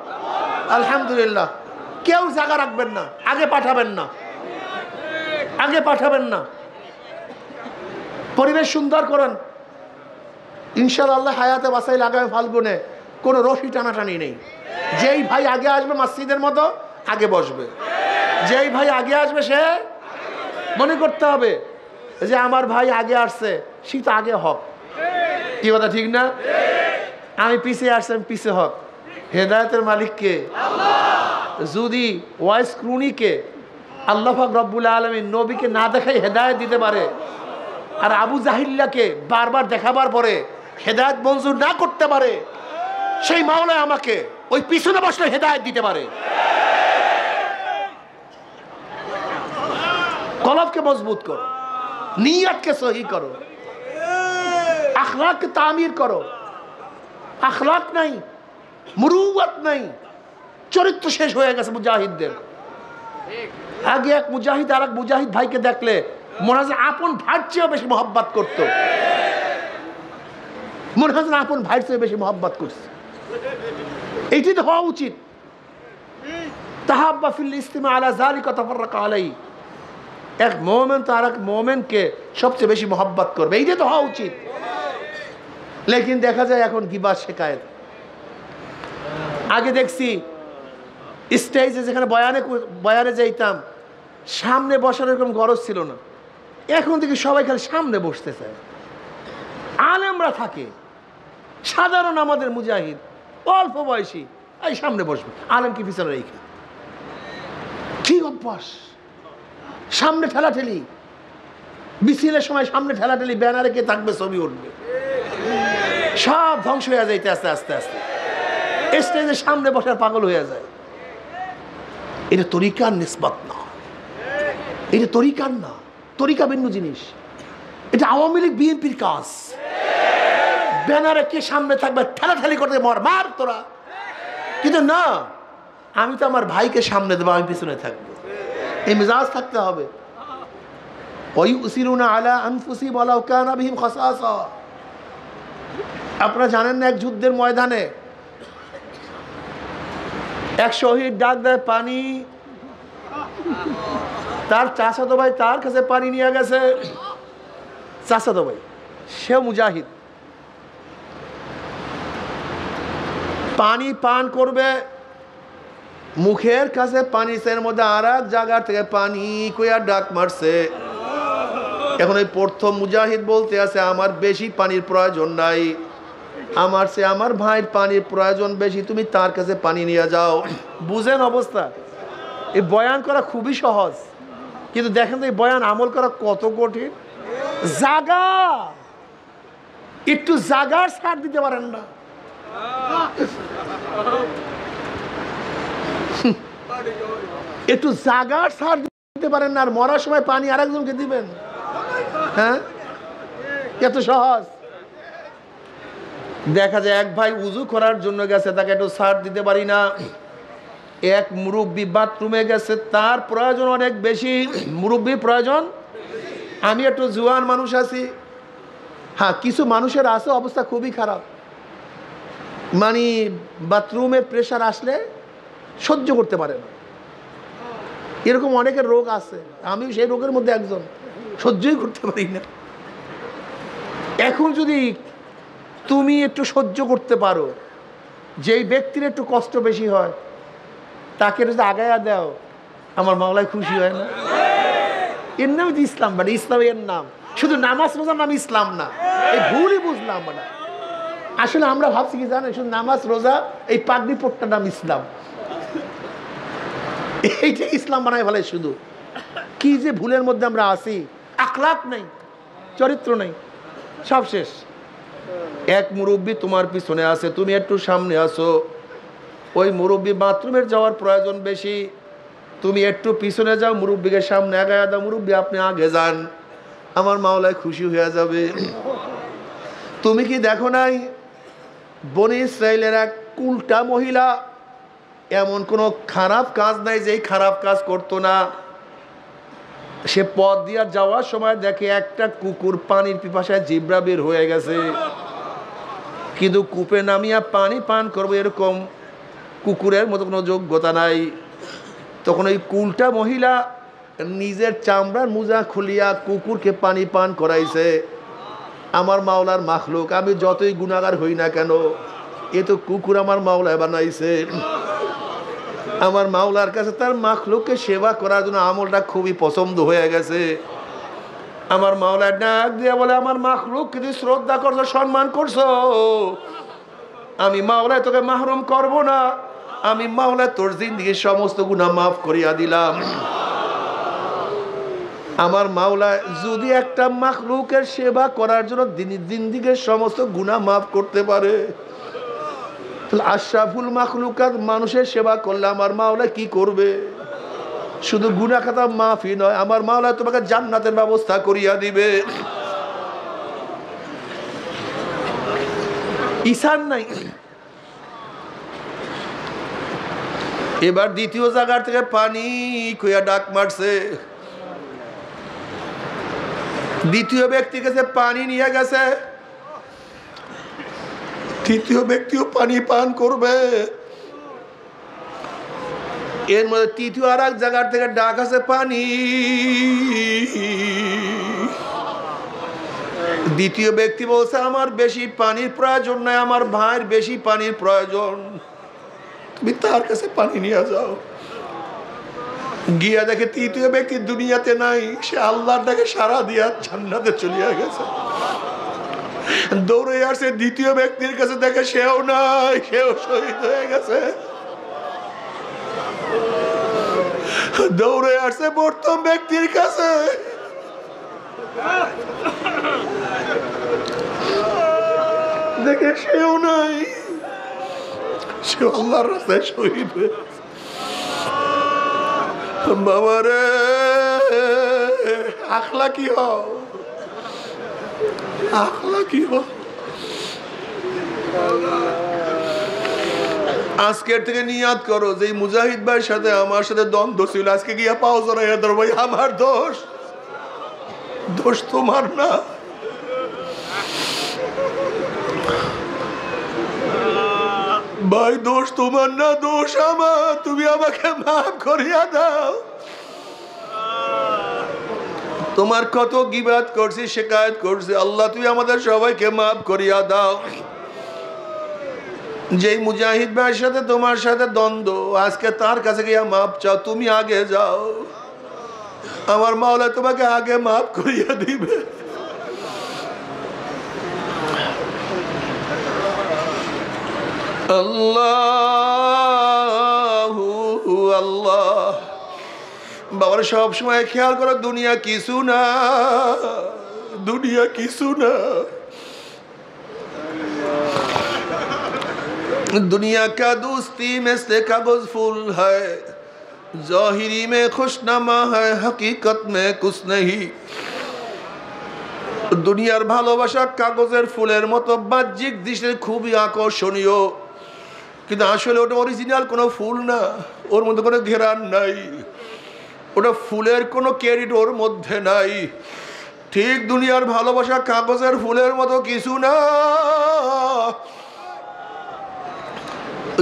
আলহামদুলিল্লাহ। কেউ জায়গা রাখবেন না, আগে পাঠাবেন না, পরিবেশ সুন্দর করেন। ইনশাআল্লাহ হায়াতে বাসাইল আগামী ফাল্গুনে কোনো রশি টানাটানি নেই। যেই ভাই আগে আসবে মসজিদের মতো আগে বসবে, যেই ভাই আগে আসবে সে মনে করতে হবে যে আমার ভাই আগে আসছে, সে তো আগে হক। কি কথা ঠিক না? আমি পিছিয়ে আসছি, আমি পিছিয়ে হক। হেদায়েতের মালিক কে? যদি ওয়াইস ক্রুনিকে আল্লাহ পাক রব্বুল আলামিন নবীকে না দেখাই হেদায়েত দিতে পারে, আর আবু জাহিল্লাকে বারবার দেখাবার পরে হেদায়েত মঞ্জুর না করতে পারে, সেই মাওলা আমাকে ওই পিছনে বসলে হেদায়েত দিতে পারে। কলবকে মজবুত করো, নিয়তকে সহি করো, আখলাককে তামির করো। আখলাক নাই, মুরুওয়াত নাই, চরিত্র শেষ হয়ে গেছে মুজাহিদদের। আগে এক মুজাহিদ আর এক মুজাহিদ ভাইকে দেখলে মনে হয় আপন ভাইয়ের চেয়েও বেশি মহব্বত করতো, মনে হয় আপন ভাইয়ের চেয়ে বেশি মহব্বত করছে। এইটি তো হওয়া উচিত। তাহাব্বা ফিল ইসতিমা আলা যালিকা তাফাররাকা আলাইহি, এক মুমিন তো আর এক মুমিনকে সবচেয়ে বেশি মহব্বত করবে, এইটা তো হওয়া উচিত। লেকিন দেখা যায় এখন গিবত শিকায়েত। আগে দেখছি স্টেজে যেখানে বয়ানে যাইতাম, সামনে বসার এরকম গরজ ছিল না। এখন থেকে সবাই খালি সামনে বসতে চায়। আলেমরা থাকে, সাধারণ আমাদের মুজাহিদ অল্প বয়সী, এই সামনে বসবে, আলেমকে পিছনে রেখে। কি অভ্যাস! সামনে ঠেলাঠেলি, মিছিলের সময় সামনে ঠেলাঠেলি, ব্যানারে কে থাকবে, ছবি উঠবে, সব ধ্বংস হয়ে যাইতে আস্তে আস্তে আস্তে স্টেজের সামনে বসার পাগল হয়ে যায়। এটা তরিকার নিসবত না, এটা তরিকার না, তরিকা ভিন্ন জিনিস। এটা আওয়ামী লীগ বিএনপির কাজ। ব্যানারে কে সামনে থাকবে, ঠেলাঠেলি করতে মার তোরা। কিন্তু না, আমি তো আমার ভাইকে সামনে দেবো, আমি পিছনে থাকবো, এই মেজাজ থাকতে হবে। ওয়ায়ুসিরুনা আলা আনফুসিহিম ওয়ালাউ কানা বিহিম খাসাসা। আপনারা জানেন না, এক যুদ্ধের ময়দানে এক শহীদ ডাক দেয় পানি, তার চাচাতো ভাই তার কাছে পানি নিয়ে গেছে। চাচাতো ভাই, সে মুজাহিদ, পানি পান করবে, মুখের কাছে পানি, এর মধ্যে আর এক জায়গা থেকে পানি কইয়া ডাক মারছে। এখন ওই প্রথম মুজাহিদ বলতে আছে আমার বেশি পানির প্রয়োজন নাই, আমার ভাইয়ের পানির প্রয়োজন বেশি, তুমি তার কাছে পানি নিয়ে যাও। বুঝেন অবস্থা? এই বয়ান করা খুবই সহজ, কিন্তু দেখেন তো এই বয়ান আমল করা কত কঠিন। জাগা একটু জাগার ছাড় দিতে পারেন না। একটু জাগার ছাড় দিতে পারেন না, আর মরার সময় পানি আরেকজনকে দিবেন? হ্যাঁ, এত সহজ। দেখা যায় এক ভাই উজু করার জন্য গেছে, তাকে একটু ছাড় দিতে পারি না। এক মুরব্বী বাথরুমে গেছে, তার প্রয়োজন অনেক বেশি, মুরব্বীর প্রয়োজন। আমি একটু জোয়ান মানুষ আছি, হ্যাঁ কিছু মানুষের আছে অবস্থা খুবই খারাপ, মানে বাথরুমের প্রেশার আসলে সহ্য করতে পারে না, এরকম অনেকের রোগ আছে, আমিও সেই রোগের মধ্যে একজন, সহ্যই করতে পারি না। এখন যদি তুমি একটু সহ্য করতে পারো, যেই ব্যক্তির একটু কষ্ট বেশি হয় তাকে যদি আগায়া দাও, আমার মাওলায় খুশি হয় না? এর নাম তো ইসলাম, মানে ইসলাম এর নাম, শুধু নামাজ রোজার নাম ইসলাম না, এই ভুলই বুঝলাম। মানে আসলে আমরা ভাবছি কি জানেন, শুধু নামাজ রোজা এই পাগড়ি পট্টার নাম ইসলাম, এইটা ইসলাম বানায় ফেলে। শুধু কি যে ভুলের মধ্যে আমরা আছি, আখলাক নেই, চরিত্র নেই, সব শেষ। এক মুরব্বী তোমার পিছনে আছে, তুমি একটু সামনে আসো, ওই মুরব্বী বাথরুমের যাওয়ার প্রয়োজন বেশি, তুমি একটু পিছনে যাও, মুরব্বীকে সামনে আগায়া দাও, মুরব্বী আপনি আগে যান, আমার মাওলায় খুশি হয়ে যাবে। তুমি কি দেখো নাই বনি ইসরাইলের এক উল্টা মহিলা, এমন কোনো খারাপ কাজ নাই যেই খারাপ কাজ করতো না। সে পথ দিয়ে যাওয়ার সময় দেখে একটা কুকুর পানির পিপাসায় জিব্রা বের হয়ে গেছে, কিন্তু কূপে নামিয়া পানি পান করবো এরকম কুকুরের মতো কোনো যোগ্যতা নাই। তখন ওই উল্টা মহিলা নিজের চামড়ার মোজা খুলিয়া কুকুরকে পানি পান করাইছে। আমার মাওলার মাখলুক, আমি যতই গুনাহগার হই না কেন, এ তো কুকুর আমার মাওলায় বানাইছে। আমার মাওলার কাছে তার মাখলুককে সেবা করার জন্য আমলটা খুবই পছন্দ হয়ে গেছে। আমার মাওলার ডাক দিয়ে বলে, আমার মাখলুক কিন্তু শ্রদ্ধা করছো, সম্মান করছো, আমি মাওলায় তোকে মাহরুম করব না, আমি মাওলায় তোর জিন্দেগীর সমস্ত গুনাহ মাফ করিয়া দিলাম। আমার মাওলা যদি একটা মাখলুকের সেবা করার জন্য জিন্দেগীর সমস্ত গুনাহ মাফ করতে পারে, তাহলে আশরাফুল মাখলুকাত মানুষের সেবা করলে আমার মাওলা কি করবে? শুধু গুনাহ খাতা মাফই নয়, আমার মাওলা তোমাকে জান্নাতের ব্যবস্থা করিয়া দিবে। ঈশান নাই। এবার দ্বিতীয় জায়গার থেকে পানি কইয়া ডাক মারছে, দ্বিতীয় ব্যক্তি কাছে পানি নিয়ে গেছে, তৃতীয় ব্যক্তিও পানি পান করবে। এর মধ্যে তৃতীয় আর এক জায়গার থেকে ডাক আছে পানি। দ্বিতীয় ব্যক্তি বলছে আমার বেশি পানির প্রয়োজন নাই, আমার ভাইয়ের বেশি পানির প্রয়োজন, তুমি তার কাছে পানি নিয়ে যাও। গিয়া দেখে তৃতীয় ব্যক্তি দুনিয়াতে নাই, সে আল্লাহর ডাকে সারা দিয়া জান্নাতে চলিয়া গেছে। দৌড়ে আসছে দ্বিতীয় ব্যক্তির কাছে, দেখে সেও নাই, সেও শহীদ হয়ে গেছে। দৌড়ে আসছে প্রথম ব্যক্তির কাছে, দেখে সেও নাই, সেও আল্লাহর রাস্তায় শহীদ হয়ে গেছে। বাবারে আখলাকি হও, আখলাকি হও। আজকের থেকে নিয়াত করো যে মুজাহিদ ভাইয়ের সাথে আমার সাথে দ্বন্দ্ব ছিল, আজকে গিয়া পাও জড়াইয়া ধরো, ভাই আমার দোষ, দোষ তোমার না। ভাই দোষ তোমার না, দোষ আমার, তুমি আমাকে মাফ করিয়া দাও। তোমার কত গীবাত করছি, শিকায়ত করছি, আল্লাহ তুমি আমাদের সবাইকে মাফ করিয়া দাও। যেই মুজাহিদ ভাইয়ের সাথে তোমার সাথে দ্বন্দ্ব, আজকে তার কাছে গিয়ে মাপ চাও, তুমি আগে যাও, আমার মাওলা তোমাকে আগে মাফ করিয়া দিবে। আল্লাহু আল্লাহ। বাবার সব সময় খেয়াল করো, দুনিয়া কিছু না, দুনিয়া কিছু না। दुनिया का दोस्ती में से कागज फूल है, जाहिरी में खुशनामा है, हकीकत में कुछ नहीं। দুনিয়ার ভালোবাসা কাগজের ফুলের মতো, বাহ্যিক দৃশ্যে খুবই আকর্ষণীয়, কিন্তু আসলে ওটা অরিজিনাল কোনো ফুল না, ওর মধ্যে কোনো ঘেরান নাই, ওটা ফুলের কোনো ক্যারিট ওর মধ্যে নাই। ঠিক দুনিয়ার ভালোবাসা কাগজের ফুলের মতো কিছু না।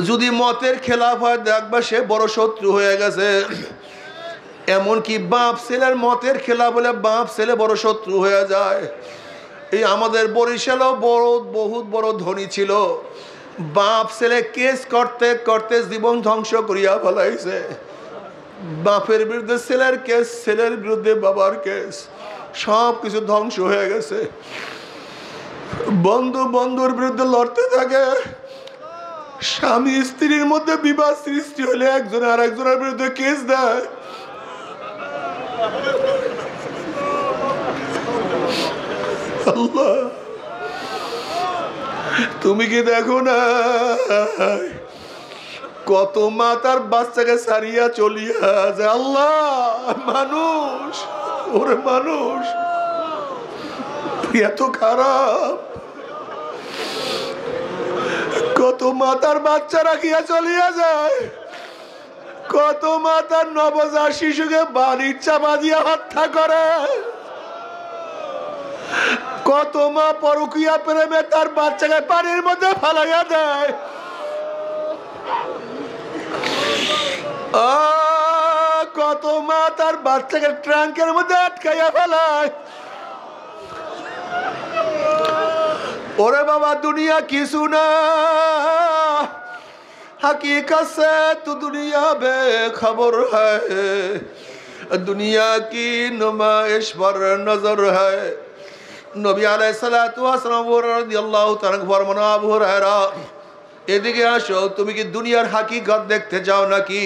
যদি মতের খেলাফ হয়, দেখবা সে বড় শত্রু হয়ে গেছে। এমনকি বাপ ছেলের মতের খেলাফ হলে বাপ ছেলে বড় শত্রু হয়ে যায়। এই আমাদের বরিশালেও বহুত বড় ধনী ছিল, বাপ ছেলে কেস করতে করতে জীবন ধ্বংস করিয়া ফেলাইছে। বাপের বিরুদ্ধে ছেলের কেস, ছেলের বিরুদ্ধে বাবার কেস, সব কিছু ধ্বংস হয়ে গেছে। বন্ধু বন্ধুর বিরুদ্ধে লড়তে থাকে, স্বামী স্ত্রীর মধ্যে বিবাদ সৃষ্টি হলে একজন আর একজনের বিরুদ্ধে কেস দেয়। আল্লাহ, তুমি কি দেখো না কত মা তার বাচ্চাকে সারিয়া চলিয়া যায়? আল্লাহ, মানুষ, ওরে মানুষ এত খারাপ। কত মা তার বাচ্চা রাখিয়া চলিয়া যায়, কত মা তার নবজাত শিশুকে বাড়ির চাপা দিয়া হত্যা করে, কত মা পরকীয়া প্রেমে তার বাচ্চাকে পানির মধ্যে ফালাইয়া দেয়, কত মা তার বাচ্চাকে ট্রাঙ্কের মধ্যে আটকাইয়া ফেলায়। ওরে বাবা, দুনিয়া কিছু না, हकीकत से तो दुनिया बेखबर है, दुनिया की नुमाइश पर नजर है। नबी अलैहिस्सलातु वस्सलाम রাদিয়াল্লাহু তাআলা ফরমান, আবু হুরায়রা এদিকে আসো, তুমি কি দুনিয়ার হাকিকত দেখতে চাও নাকি?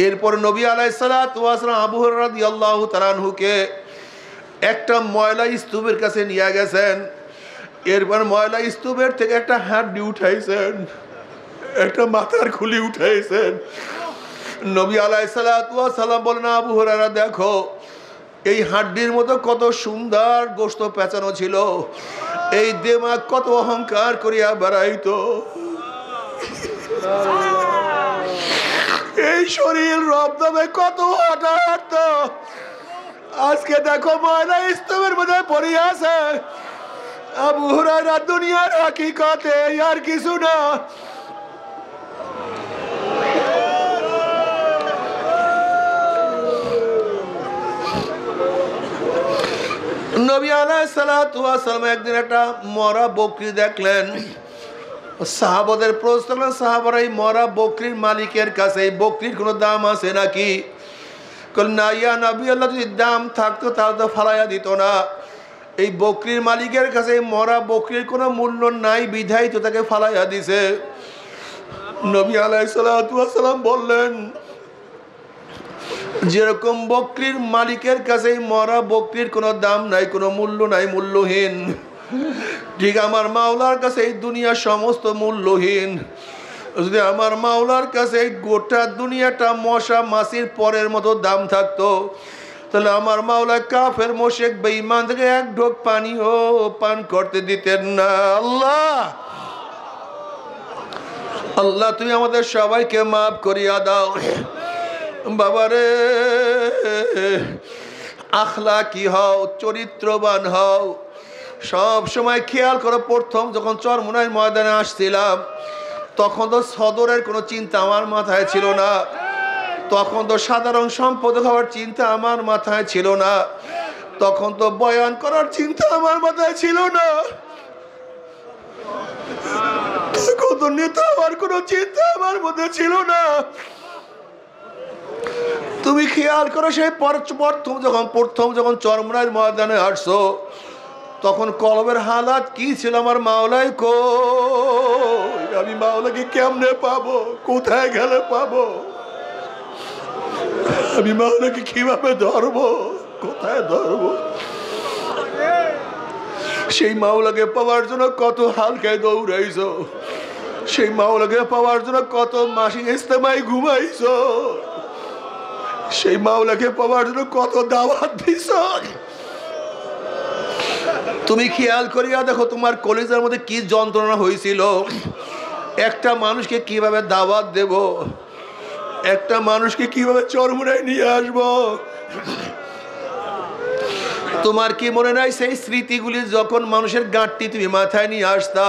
এরপর নবী আলাইহিসসালাতু ওয়াসসালাম আবু হুরায়রা রাদিয়াল্লাহু তাআলা আনহুকে একটা ময়লা স্তূপের কাছে নিয়ে গেছেন। এরপর ময়লা স্তূপের থেকে একটা হাড্ডি উঠাইছেন, একটা মাথার খুলি উঠাইছেন। নবী আলাইহিসসালাতু ওয়াসসালাম বলেন, আবু হুরায়রা দেখো, এই হাড্ডির মতো কত সুন্দর গোশত পেঁচানো ছিল, এই দিমাগ কত অহংকার করিয়া বেড়াইতো, এই শরীর রবদমে কত হাঁটা হাঁটতো, আজকে দেখো ময়লা স্তূপের মধ্যে পড়িয়া আছে। আবু হুরায়রা, দুনিয়ার হাকিকতে আর কিছু না। নবী আলাইহিসসালাতু ওয়াসসালাম একদিন একটা মরা বকরি দেখলেন। সাহাবাদের প্রশ্ন করলেন, সাহাবারা, এই মরা বকরির মালিকের কাছে এই বকরির কোনো দাম আছে নাকি? না ইয়া নবী আল্লাহ, যদি দাম থাকতো তাহলে তো ফালাইয়া দিত না। এই বকরির মালিকের কাছে এই মরা বকরির কোনো মূল্য নাই, বিধায় তো তাকে ফালাইয়া দিছে। নবী আলাইহিসসালাতু ওয়াসসালাম বললেন, যেরকম বকরির মালিকের কাছে মরা বকরির কোনো দাম নাই, কোনো মূল্য নাই, মূল্যহীন, ঠিক আমার মাওলার কাছে এই দুনিয়া সমস্ত মূল্যহীন। যদি আমার মাওলার কাছে এই গোটা দুনিয়াটা মশা মাছির পরের মতো দাম থাকতো, তাহলে আমার মাওলা কাফের মুশরিক বেঈমান থেকে এক ঢোক পানিও পান করতে দিতেন না। আল্লাহ, আল্লাহ, তুমি আমাদের সবাইকে মাফ করিয়া দাও। বাবারে, আখলাকি হও, চরিত্রবান হও। সব সময় খেয়াল করো, প্রথম যখন চরমোনাই ময়দানে আসছিলাম, তখন তো সদরের কোনো চিন্তা আমার মাথায় ছিল না, তখন তো সাধারণ সম্পাদক হওয়ার চিন্তা আমার মাথায় ছিল না, তখন তো বয়ান করার চিন্তা আমার মাথায় ছিল না, কত নেতা, আমার কোনো চিন্তা আমার মধ্যে ছিল না। তুমি খেয়াল করো, সেই প্রথম যখন চরমনার ময়দানে আসছো, তখন কলবের হালাত কি ছিল? আমার মাওলাই কই? আমি মাওলাকে কেমনে পাবো? কোথায় গেলে পাবো? আমি মাওলাকে কিভাবে ধরবো? কোথায় ধরবো? সেই মাওলাকে পাওয়ার জন্য কত হালকায় দৌড়াইছো, সেই মাওলাকে পাওয়ার জন্য কত মাসিক ইস্তেমায় ঘুমাইছো, সেই মাওলাকে পাওয়ার জন্য কত দাওয়াত দিছ। তুমি খেয়াল করিয়া দেখো তোমার কলিজার মধ্যে কি যন্ত্রণা হয়েছিল। একটা মানুষকে কিভাবে দাওয়াত দেব, একটা মানুষকে কিভাবে চরমুনায় নিয়ে আসব। তোমার কি মনে নাই সেই স্মৃতিগুলি যখন মানুষের গাঁটটি তুমি মাথায় নিয়ে আসতা?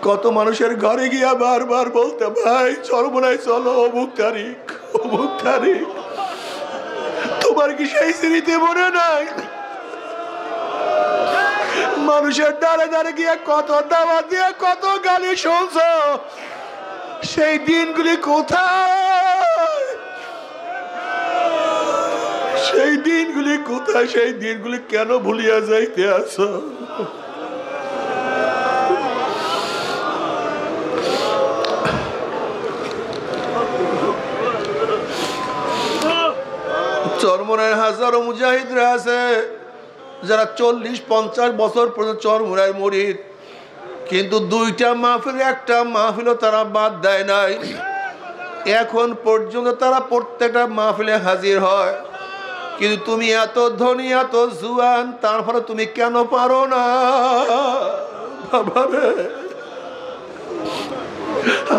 কত মানুষের ঘরে গিয়া বারবার বলতে, ভাই চরমুনায় চলো, অমুক তারিখ অমুক তারিখ। তোমার কি সেই স্মৃতি মনে নাই? মানুষের দ্বারে দ্বারে গিয়ে কত দাওয়াত দিয়ে কত গালি শুনছ। সেই দিনগুলি কোথায়? সেই দিনগুলি কোথায়? সেই দিনগুলি কেন ভুলিয়া যাইতে আছো? চরমুনায় হাজারো মুজাহিদরা আছে যারা 40-50 বছর পর্যন্ত চরমুনায় মুরিদ, কিন্তু দুইটা মাহফিল একটা মাহফিলও তারা বাদ দেয় নাই। এখন পর্যন্ত তারা প্রত্যেকটা মাহফিলে হাজির হয়। কিন্তু তুমি এত ধনী, এত জুয়ান, তারপরে তুমি কেন পারো না? বাবারে,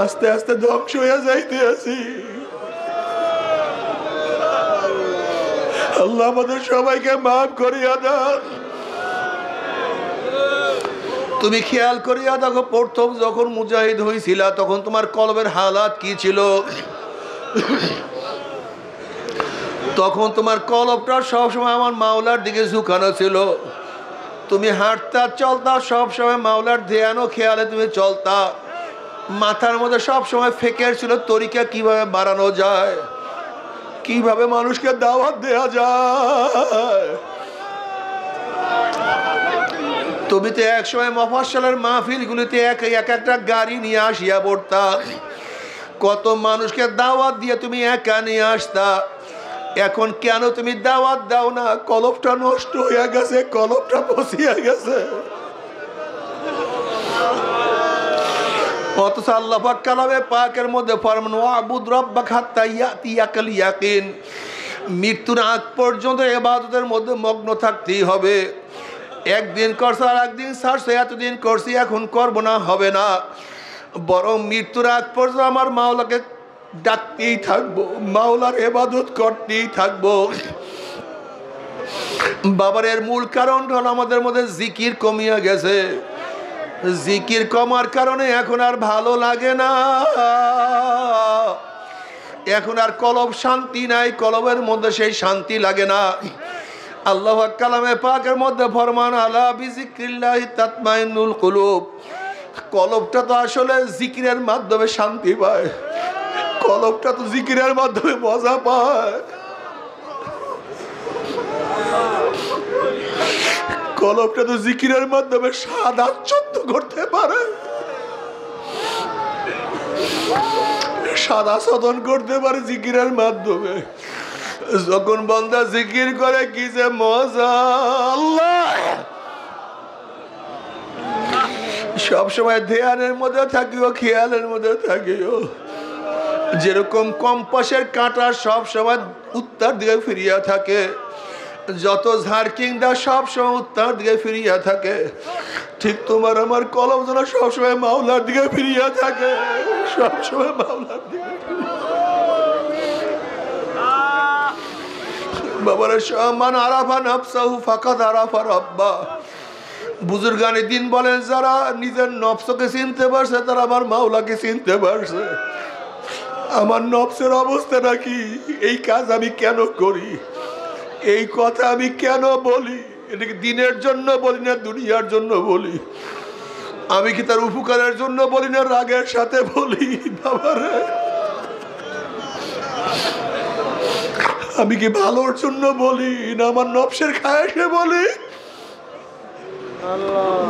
আস্তে আস্তে ধ্বংস হয়ে যাইতে আছি। আল্লাহ আমাদের সবাইকে মাফ করিয়া দাও। তুমি খেয়াল করিয়া দেখো, প্রথম যখন মুজাহিদ হয়েছিল তখন তোমার কলবের হালাত কি ছিল? তখন তোমার কলবটা সবসময় আমার মাওলার দিকে ঝুঁকানো ছিল। তুমি হাঁটতা চলতা সবসময় মাওলার ধ্যান ও খেয়ালে তুমি চলতা। মাথার মধ্যে সবসময় ফেকের ছিল তরিকা কিভাবে বাড়ানো যায়, কিভাবে মানুষকে দাওয়াত দেয়া যায়। তুমি তো একসময় মফস্বলের মাহফিলগুলিতে এক একটা গাড়ি নিয়ে আসিয়া পড়তা, কত মানুষকে দাওয়াত দিয়ে তুমি একা নিয়ে আসতা। এখন কেন তুমি দাওয়াত দাও না? কলবটা নষ্ট হয়ে গেছে, কলবটা বসিয়া গেছে। অথচ আল্লাহ পাক কালামে পাকের মধ্যে ফরমান, ওয়াবুদ রাব্বাকা হাত্তা ইয়াতিয়াকাল ইয়াকিন। মৃত্যুর আগ পর্যন্ত ইবাদতের মধ্যে মগ্ন থাকতেই হবে। একদিন করছো আর একদিন ছাড়ছো, এতদিন করছি এখন করবো না, হবে না। বরং মৃত্যুর আগ পর্যন্ত আমার মাওলাকে ডাকতেই থাকবো, মাওলার ইবাদত করতেই থাকবো। বাবার এর মূল কারণটা হলো আমাদের মধ্যে জিকির কমিয়া গেছে। জিকির কমার কারণে এখন আর ভালো লাগে না, এখন আর কলব শান্তি নাই, কলবের মধ্যে সেই শান্তি লাগে না। আল্লাহ কালামে পাকের মধ্যে ফরমান, আলা বিজিক্রিল্লাহি তাতমাইন্নুল কুলুব। কলবটা তো আসলে জিকিরের মাধ্যমে শান্তি পায়, কলবটা তো জিকিরের মাধ্যমে মজা পায়। কলবটা তো জিকিরের মাধ্যমে স্বাদ আচ্ছন্দ করতে পারে, স্বাদ আস্বাদন করতে পারে জিকিরের মাধ্যমে। যখন বান্দা জিকির করে কি যে মজা! আল্লাহ সবসময় ধ্যানের মধ্যে থাকিও, খেয়ালের মধ্যে থাকিও। যেরকম কম্পাসের কাঁটা সবসময় উত্তর দিকে ফিরিয়া থাকে, যত ঝাড়কিংটা সবসময় উত্তর দিকে ফিরিয়া থাকে, ঠিক তোমার আমার কলম যেন সবসময় মাওলার দিকে ফিরিয়া থাকে, সবসময় মাওলার দিকে। বাবারা, মান আরাফা নাফসাহু ফাকাদ আরাফা রাব্বা। বুজুর্গানে দিন বলেন, যারা নিজের নফসকে চিনতে পারছে তারা আমার মাওলাকে চিনতে পারছে। আমার নফসের অবস্থাটা কি? এই কাজ আমি কেন করি? এই কথা আমি কেন বলি? এটাকে দিনের জন্য বলি না দুনিয়ার জন্য বলি? আমি কি তার উপকারের জন্য বলি না রাগের সাথে বলি? বাবারে, আমি কি ভালোর জন্য বলি না আমার নফসের খায়েশে বলি?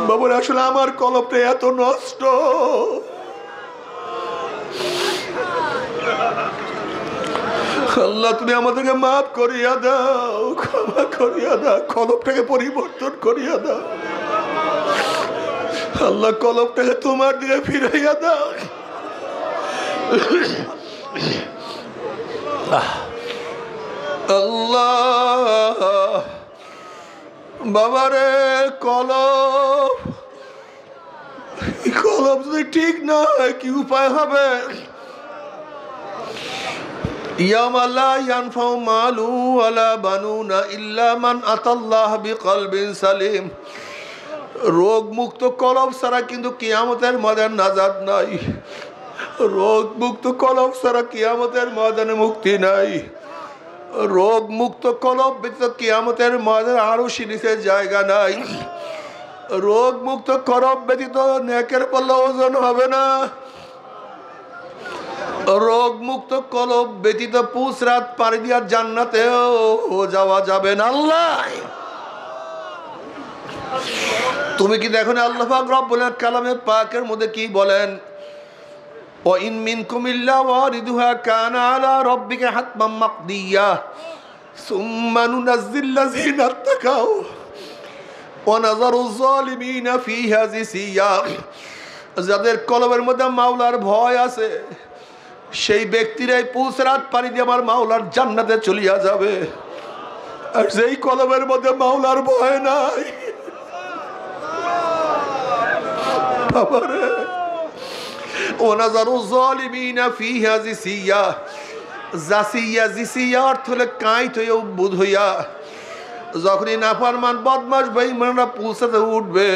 বাবারে, আসলে আমার কলবটা এত নষ্ট। আল্লাহ, তুমি আমাদেরকে মাফ করিয়া দাও, ক্ষমা করিয়া দাও, কলবটাকে পরিবর্তন করিয়া দাও। আল্লাহ, কলবটাকে তোমার দিকে ফিরাইয়া দাও। আল্লাহ, বাবারে, কলব যদি ঠিক না হয় কি উপায় হবে? ইয়াওমা লা ইয়ানফাউ মালু ওয়ালা বানুনা ইল্লা মান আতাল্লাহ বিকলবিন সালিম। রোগ মুক্ত কলব ছাড়া কিন্তু কিয়ামতের ময়দানে নাজাত নাই। রোগ মুক্ত কলব ছাড়া কিয়ামতের ময়দানে মুক্তি নাই। রোগ মুক্ত কলব ব্যতীত কিয়ামতের ময়দানে আরশি নিচে জায়গা নাই। রোগ মুক্ত কলব ব্যতীত নেকের পাল্লা ওজন হবে না। রোগ মুক্ত কলব ব্যতীত পুসরাত পাড়ি দিয়া জান্নাতেও যাওয়া যাবে না। আল্লাহ, তুমি কি দেখো না আল্লাহ পাক রব্বুল কালামে পাকের মধ্যে কি বলেন? ওয়া ইন মিনকুম ইল্লা ওয়ারিদুহা কানা আলা রাব্বিকা হাতমান মাকদিয়া সুম্মা নুনাজ্জিল লাযিনা তাকাউ ওয়া নাযারু যালিমিনা ফিহা জিসিয়া। যাদের কলবের মধ্যে মাওলার ভয় আছে সেই ব্যক্তিরাই পুসরাত পানি দিয়ে আমার মাওলার জান্নাতে চলিয়া যাবে। আর যেই কলবের মধ্যে মাওলার ভয় নাই, বাবারে, ওয়ানাজারু যালিমিনা ফিহা জিসিয়া। জাসিয়া, জিসিয়া অর্থ হলে কাঁইট হইয়া উদ্বুদ্ধ হইয়া যখনই নাফরমান বদমাশ বেঈমানরা পুসরাতে উঠবে,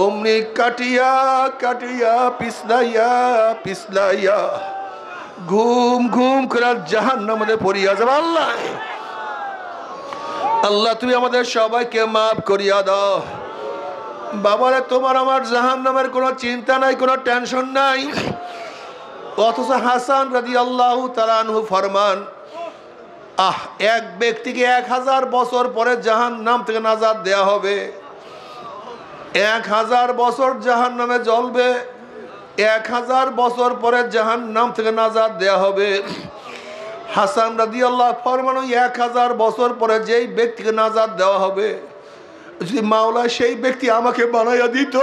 অমনি কাটিয়া কাটিয়া পিছলাইয়া পিছলাইয়া ঘুম ঘুম করে জাহান্নামে পড়িয়া যাবে। আল্লাহ, আল্লাহ, তুমি আমাদের সবাইকে মাফ করিয়া দাও। বাবারে, তোমার আমার জাহান্নামের কোনো চিন্তা নাই, কোনো টেনশন নাই। অথচ হাসান রাদিয়াল্লাহু তাআলা আনহু ফরমান, এক ব্যক্তিকে 1000 বছর পরে জাহান্নাম থেকে নাজাত দেয়া হবে। 1000 বছর জাহান্নামে জ্বলবে, 1000 বছর পরে জাহান্নাম থেকে নাজাত দেয়া হবে। হাসান রাদিয়াল্লাহু ফরমান, 1000 বছর পরে যেই ব্যক্তিকে নাজাত দেওয়া হবে, যদি মাওলা সেই ব্যক্তি আমাকে বানাইয়া দিত,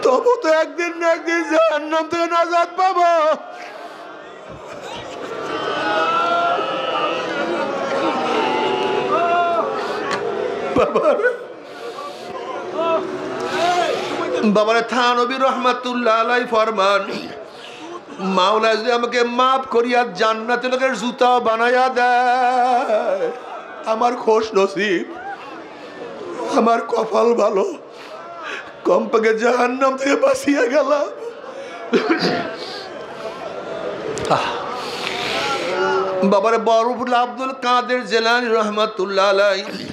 তবু তো একদিন না একদিন জাহান্নাম থেকে নাজাত পাবো। বাবারে, থানবী রহমাতুল্লাহ আলাইহি ফরমান, মাওলা যদি আমাকে মাফ করিয়া জান্নাতের লোকের জুতা বানাইয়া দেয়, আমার খোশ নসিব, আমার কপাল ভালো, কমপক্ষে জাহান্নাম থেকে বাঁচিয়া গেলাম। বাবারে, বরফুল আব্দুল কাদের জিলানী রহমাতুল্লাহ আলাইহি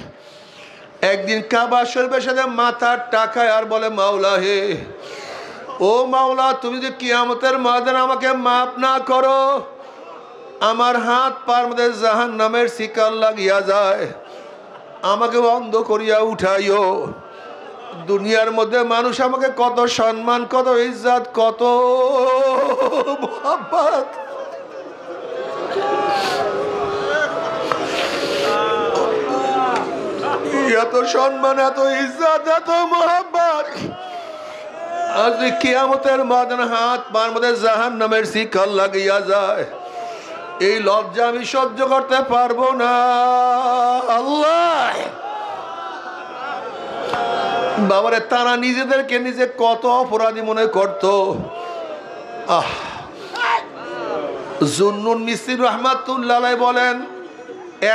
একদিন কাবা শরীফের সাথে মাথার টাকায় আর বলে, মাওলা হে, ও মাওলা, তুমি যদি কিয়ামতের ময়দানে আমাকে মাফ না করো, আমার হাত পার মধ্যে জাহান্নামের শিকল লাগিয়া যায়, আমাকে অন্ধ করিয়া উঠাইও। দুনিয়ার মধ্যে মানুষ আমাকে কত সম্মান, কত ইজ্জত, কত মুহাব্বত, এত সম্মান, এত ইজ্জত, এত মুহাব্বত, আজ কিয়ামতের ময়দানে হাত পার মধ্যে জাহান্নামের শিকল লাগিয়া যায়, এই লজ্জা আমি সহ্য করতে পারবো না। আল্লাহ, বাবারে, তারা নিজেদেরকে নিজে কত অপরাধী মনে করত। জুন্নুন মিসরি রহমাতুল্লাহ আলাইহি বলেন,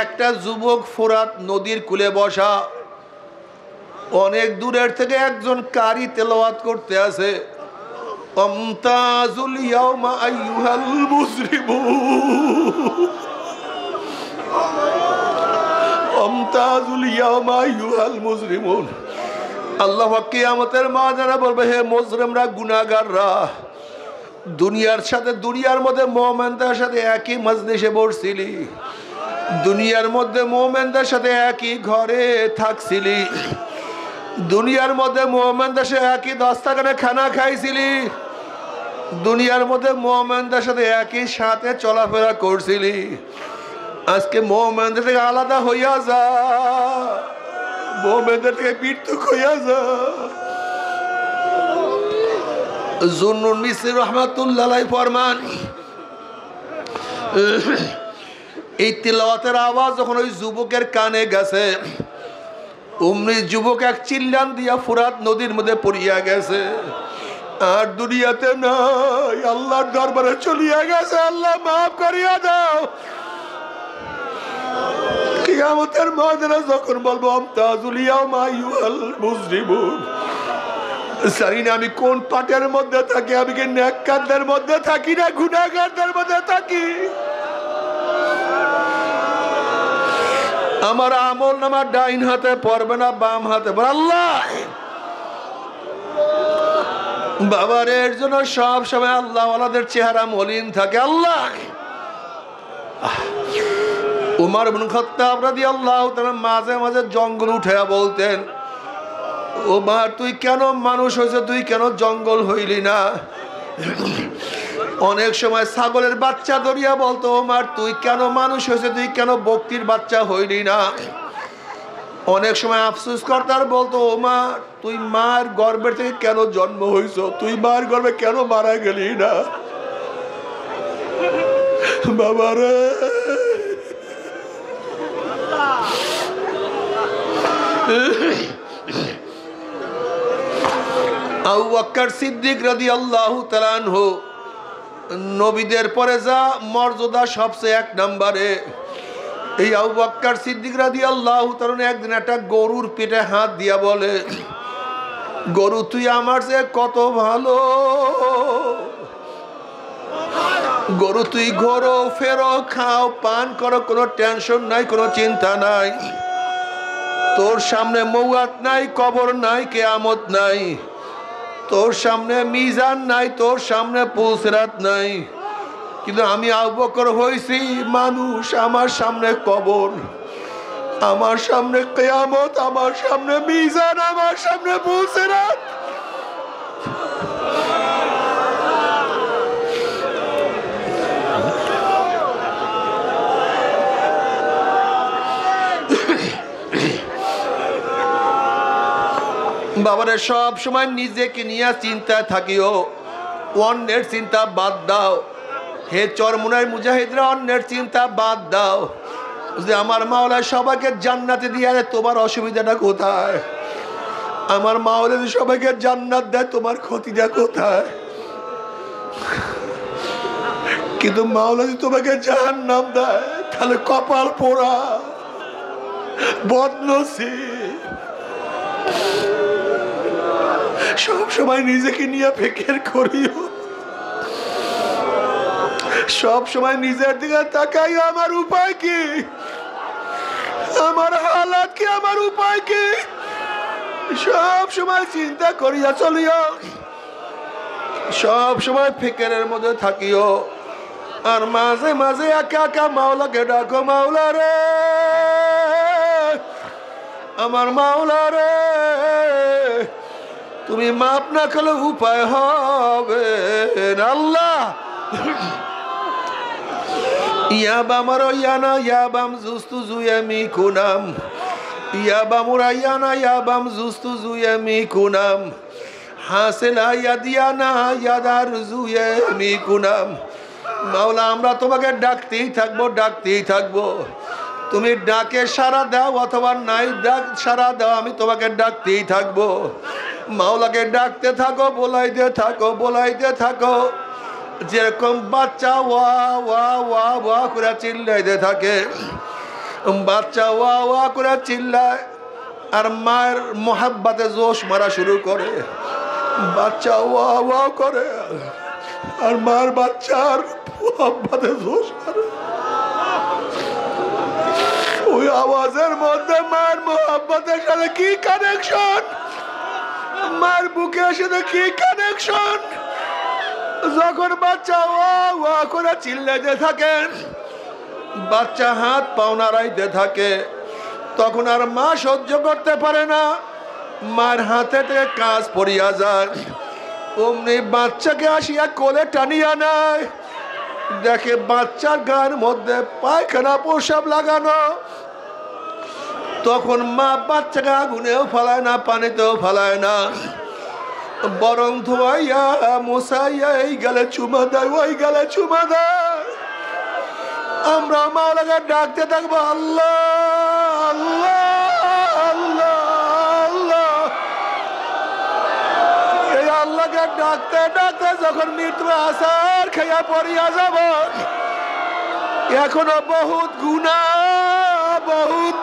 একটা যুবক ফোরাত নদীর কূলে বসা, অনেক দূরের থেকে একজন কারি তেলাওয়াত করতে আছে, আমতাজুল ইয়াউমা আইয়ুহাল মুজরিমুন, ওয়ামতাজুল ইয়াওমা আইয়ুহাল মুজরিমুন। আল্লাহ কিয়ামতের ময়দানে বলবে, হে মুজরিমরা, গুনাহগাররা, দুনিয়ার মধ্যে মুমিনদের সাথে একই মজলিসে বসছিলি, দুনিয়ার মধ্যে মুমিনদের সাথে একই ঘরে থাকছিলি, দুনিয়ার মধ্যে মুমিনদের সাথে একই দস্তাখানে খানা খাইছিলি, দুনিয়ার মধ্যে মুমিনদের সাথে একই সাথে চলাফেরা করছিলি। আজকে মুমিনদের থেকে আলাদা হইয়া যা, মুমিনদের থেকে পৃথক হইয়া যা। জুন্নুন মিসরি রাহমাতুল্লাহ আলাইহি ফরমান, এই তিলাওয়াতের আওয়াজ যখন ওই যুবকের কানে গেছে, অমনি যুবক এক চিল্লান দিয়া ফুরাত নদীর মধ্যে পড়িয়া গেছে, আর দুনিয়াতে নাই, আল্লাহর দরবারে চলিয়া গেছে। আল্লাহ মাফ করিয়া দাও। কিয়ামতের ময়দানে যখন বলবো আমতাজুল ইয়াওমা আইয়ুহাল মুজরিমুন, জানি না আমি কোন পাটের মধ্যে থাকি, আমি কি নেককারদের মধ্যে থাকি না গুনাহগারদের মধ্যে থাকি। আমার আমল নামা ডাইন হাতে পড়বে না বাম হাতে পড়বে। আল্লাহ বাবার এর জন্য সব সময় আল্লাহ ওয়ালাদের চেহারা মলিন থাকে। আল্লাহ উমর ইবনে খাত্তাব রাদিয়াল্লাহু তাআলা মাঝে মাঝে জঙ্গল উঠে বলতেন, ওমর তুই কেন মানুষ হয়েছে, তুই কেন জঙ্গল হইলি না? অনেক সময় ছাগলের বাচ্চা ধরিয়া বলতো, ওমর তুই কেন মানুষ হয়েছে, তুই কেন বকরির বাচ্চা হইলি না? অনেক সময় আফসোস করতার বলতো, ওমর তুই মার গর্ভের থেকে কেন জন্ম হইছ, তুই মার গর্ভে কেন মারা গেলি না? বাবারে আবু বকর সিদ্দিক রাদিয়াল্লাহু তাআলা আনহু, নবীদের পরে যা মর্যাদা সবচেয়ে এক নম্বরে, এই আবু বকর সিদ্দিক রাদিয়াল্লাহু তাআলা একদিন একটা গরুর পেটে হাত দিয়া বলে, গরু তুই আমার চেয়ে কত ভালো, গরু তুই ঘোরো ফেরো খাও পান করো, কোনো টেনশন নাই, কোনো চিন্তা নাই, তোর সামনে মৌয়াত নাই, কবর নাই, কিয়ামত নাই, তোর সামনে মিজান নাই, তোর সামনে পুলসিরাত নাই। কিন্তু আমি আবু বকর হইছি মানুষ, আমার সামনে কবর, আমার সামনে কিয়ামত, আমার সামনে মিজান, আমার সামনে পুলসিরাত। বাবারে সব সময় নিজেকে নিয়ে চিন্তায় থাকিও, অন্যের চিন্তা বাদ দাও। হে চরমুনার মুজাহিদরা, অন্যের চিন্তা বাদ দাও। যে আমার মাওলা সবাইকে জান্নাতে দিয়ে দেয়, তোমার অসুবিধাটা কোথায়? আমার মাওলা যদি সবাইকে জান্নাত দেয়, তোমার ক্ষতিটা কোথায়? কিন্তু মাওলা যদি তোমাকে জাহান্নাম দেয়, তাহলে কপাল পোড়া, বদনসিব। সব সময় নিজেকে নিয়ে ফিকির করিও, সব সময় নিজের দিকে তাকাইও, আমার উপায় কি, আমার হালাত কি, আমার উপায় কি, সব সময় চিন্তা করিয়া চলিও, সব সময় ফিকিরের মধ্যে থাকিও। আর মাঝে মাঝে একা একা মাওলাকে ডাকো, মাওলা রে, আমার মাওলা রে, তুমি মাপ না করলে উপায় হবে না। আল্লাহ ইয়াবাম রায়ানা ইয়াবাম জুস্তু জুয়ামি কুনাম, ইয়াবাম রায়ানা ইয়াবাম জুস্তু জুয়ামি কুনাম, হাসিলা ইয়াদিয়ানা ইয়াদার জুয়ামি কুনাম। মাওলা আমরা তোমাকে ডাকতেই থাকবো, ডাকতেই থাকবো। তুমি ডাকে সাড়া দাও অথবা নাই ডাক সাড়া দাও, আমি তোমাকে ডাকতেই থাকবো। মাওলাকে ডাকতে থাকো, বলাইতে থাকো, বলাইতে থাকো। যেরকম বাচ্চা ওয়া ওয়া ওয়া ওয়া করে চিল্লাইতে থাকে, বাচ্চা ওয়া ওয়া করে চিল্লায়, আর মায়ের মোহাব্বতে জোশ মারা শুরু করে। বাচ্চা ওয়া ওয়া করে, আর মার বাচ্চার মোহাব্বতে জোশ মারে। ওই আওয়াজের মধ্যে মার মোহাব্বতের সাথে কি কানেকশন, মার বুকের সাথে কি কানেকশন। যখন বাচ্চা ওয়া করে চিল্লাইতে থাকে, বাচ্চা হাত পাও নাড়াইতে থাকে, তখন আর মা সহ্য করতে পারে না, মার হাতে থেকে কাজ পড়িয়া যায়। অমনি বাচ্চাকে আসিয়া কোলে টানিয়া নেয়, দেখে বাচ্চার গায়ের মধ্যে পায়খানা প্রসাব লাগানো। তখন মা বাচ্চাকে আগুনেও ফালায় না, পানিতেও ফালায় না, বরং ধোয়াইয়া মশাইয়া এই গালে চুমা দেয়, ওই গালে চুমা দেয়। আমরা মাওলাকে ডাকতে থাকবো, আল্লাহ আল্লাহ আল্লাহ আল্লাহ। এই আল্লাহকে ডাকতে ডাকতে যখন মৃত্যু আসার খেয়া পড়িয়া যাব, এখনো বহুত গুনাহ, বহুত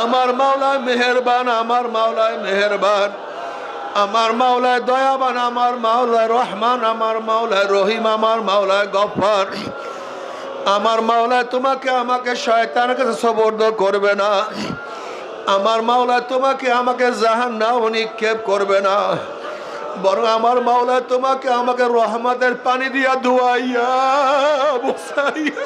আমার মাওলায় মেহেরবান, আমার মাওলায় মেহেরবান, আমার মাওলায় দয়াবান, আমার মাওলায় রহমান, আমার মাওলায় রহিম, আমার মাওলায় গফফার। আমার মাওলায় তোমাকে আমাকে শয়তানের কাছে সুপর্দ করবে না, আমার মাওলায় তোমাকে আমাকে জাহান্নামে নিক্ষেপ করবে না, বরং আমার মাওলায় তোমাকে আমাকে রহমতের পানি দিয়া ধুয়াইয়া বসাইয়া,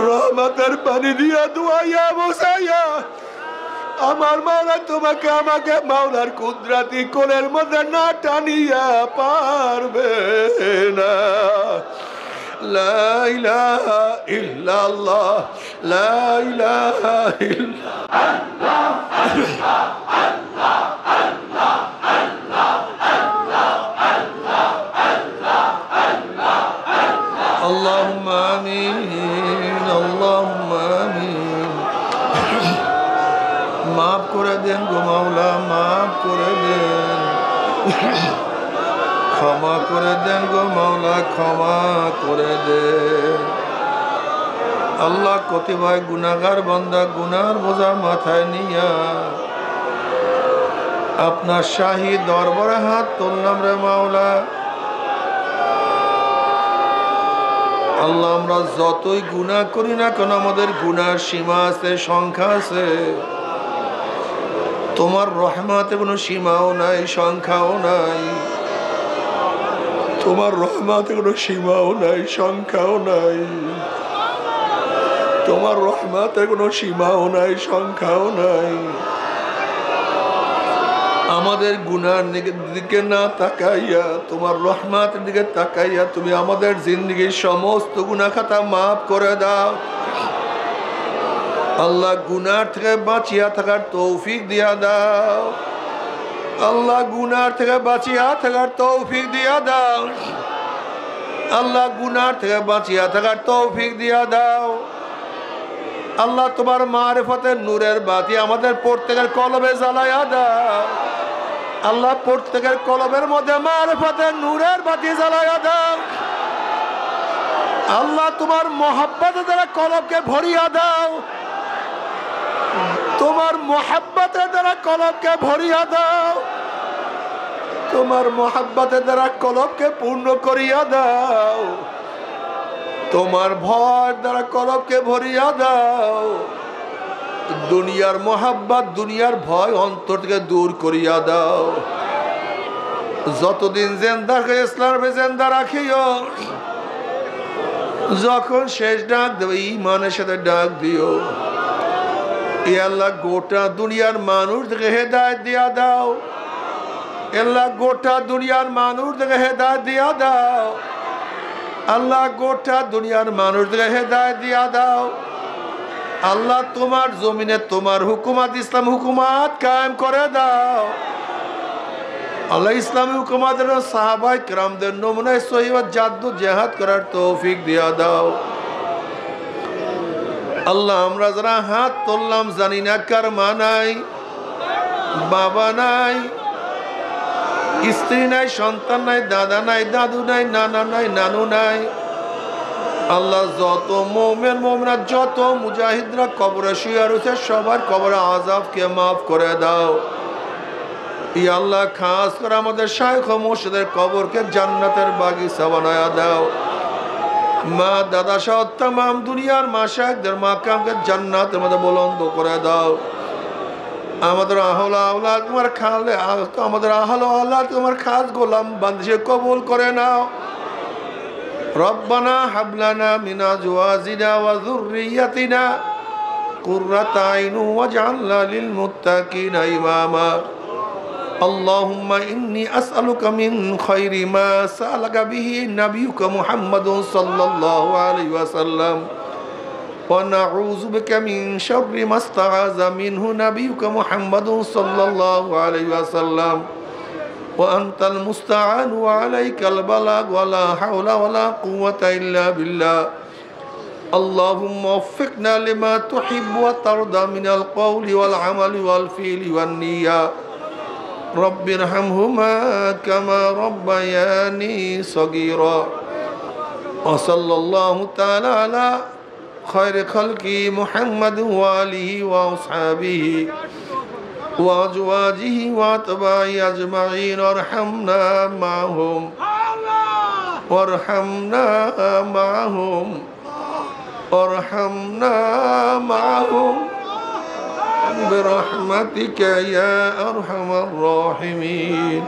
রহমতের পানি দিয়া ধুয়াইয়া বসাইয়া, আমার মাওলা তোমাকে আমাকে মাওলার কুদরতি কোলের মধ্যে না টানিয়া পারবে না। লা ইলাহা ইল্লাল্লাহ, লা ইলাহা ইল্লাল্লাহ, আল্লাহ আল্লাহ আল্লাহ আল্লাহ আল্লাহ আল্লাহ আল্লাহ আল্লাহ আল্লাহ। আল্লাহুম্মা আমিন, আল্লাহুম্মা আমিন। মাফ করে দেন গো মাওলা, মাফ করে দেন, ক্ষমা করে দেন গো মাওলা, ক্ষমা করে দেন। আল্লাহ কতিপয় গুনাহগার বান্দা গুনার বোঝা মাথায় নিয়া আপনার শাহী দরবারে হাত তুললাম রে মাওলা। আল্লাহ আমরা যতই গুনাহ করি না কেন, আমাদের গুনার সীমা আছে, সংখ্যা আছে। তোমার রহমতে কোনো সীমাও নাই, সংখ্যাও নাই। তোমার রহমতে কোনো সীমাও নাই, সংখ্যাও নাই। তোমার রহমতে কোনো সীমাও নাই, সংখ্যাও নাই। আমাদের গুনার দিকে না তাকাইয়া, তোমার রহমতের দিকে তাকাইয়া তুমি আমাদের জিন্দগির সমস্ত গুনাহ খাতা মাফ করে দাও। আল্লাহ গুনার থেকে বাঁচিয়া থাকার তৌফিক দিয়া দাও। আল্লাহ গুনার থেকে বাঁচিয়া থাকার তৌফিক দিয়া দাও। আল্লাহ গুনার থেকে বাঁচিয়া থাকার তৌফিক দিয়া দাও। আল্লাহ তোমার মারিফতের নূরের বাতি আমাদের প্রত্যেকের কলবে জ্বালাইয়া দাও। আল্লাহ প্রত্যেকের কলবের মধ্যে মারিফতের নূরের বাতি জ্বালাইয়া দাও। আল্লাহ তোমার মহব্বতের দ্বারা কলবকে ভরিয়া দাও। তোমার মহব্বতের দ্বারা কলবকে ভরিয়া দাও। তোমার মহব্বতের দ্বারা কলবকে পূর্ণ করিয়া দাও। তোমার ভয় দ্বারা কলবকে ভরিয়া দাও। দুনিয়ার মহব্বত, দুনিয়ার ভয় অন্তর থেকে দূর করিয়া দাও। যতদিন জিন্দাকে ইসলামে জিন্দা রাখিও, যখন শেষ ডাক দেবে ঈমানের সাথে ডাক দিও। এ আল্লাহ গোটা দুনিয়ার মানুষ থেকে হেদায়েত দিয়া দাও। আল্লাহ গোটা দুনিয়ার মানুষ থেকে হেদায়েত দিয়া দাও। আল্লাহ গোটা দুনিয়ার মানুষ থেকে হেদায়েত দিয়া দাও। আল্লাহ তোমার জমিনে তোমার হুকুমাত, ইসলাম হুকুমাত কায়েম করে দাও। আল্লাহ ইসলামী হুকুমাতের সাহাবায়ে কেরামদের নমুনায় সহিহ জাদ্দু জিহাদ করার তৌফিক দিয়া দাও। আল্লাহ আমরা যারা হাত তুললাম জানি না কার মা নাই, বাবা নাই, স্ত্রী নাই, সন্তান নাই, দাদা নাই, দাদু নাই, নানা নাই, নানু নাই। আল্লাহ যত মুমিন মুমিনাত, যত মুজাহিদরা কবরে শুয়ে রয়েছে সবার কবরে আযাবকে মাফ করে দাও। ইয়া আল্লাহ খাস করে আমাদের শায়খ ও মুর্শিদের কবরকে জান্নাতের বাগিচা বানায়া দাও। মা দাদা সহ তাম দুনিয়ার মাশায়েখদের মাকামকে জান্নাতের মধ্যে বুলন্দ করে দাও। আমাদের আহলা আওলাদ তোমার খালে আমাদের আহলা আওলাদ তোমার খাস গোলাম বান্দিকে কবুল করে নাও। রব্বানা হাব লানা মিন আজওয়াজিনা ওয়া যুররিয়াতিনা কুররাতা আইন ওয়াজআলনা লিল মুত্তাকিনা ইমামা। اللهم إني أسألك من خير ما سألك به نبيك محمد صلى الله عليه وسلم ونعوذ بك من شر ما استعاذ منه نبيك محمد صلى الله عليه وسلم وأنت المستعان وعليك البلاغ ولا حول ولا قوة إلا بالله. اللهم وفقنا لما تحب وترضى من القول والعمل والفعل والنية. رب ارحمهما كما ربياني صغيرا. وصلى الله تعالى على خير خلقه محمد وآله وأصحابه وأزواجه وأتباعه أجمعين وارحمنا معهم وارحمنا معهم وارحمنا معهم برحمتك يا أرحم الراحمين.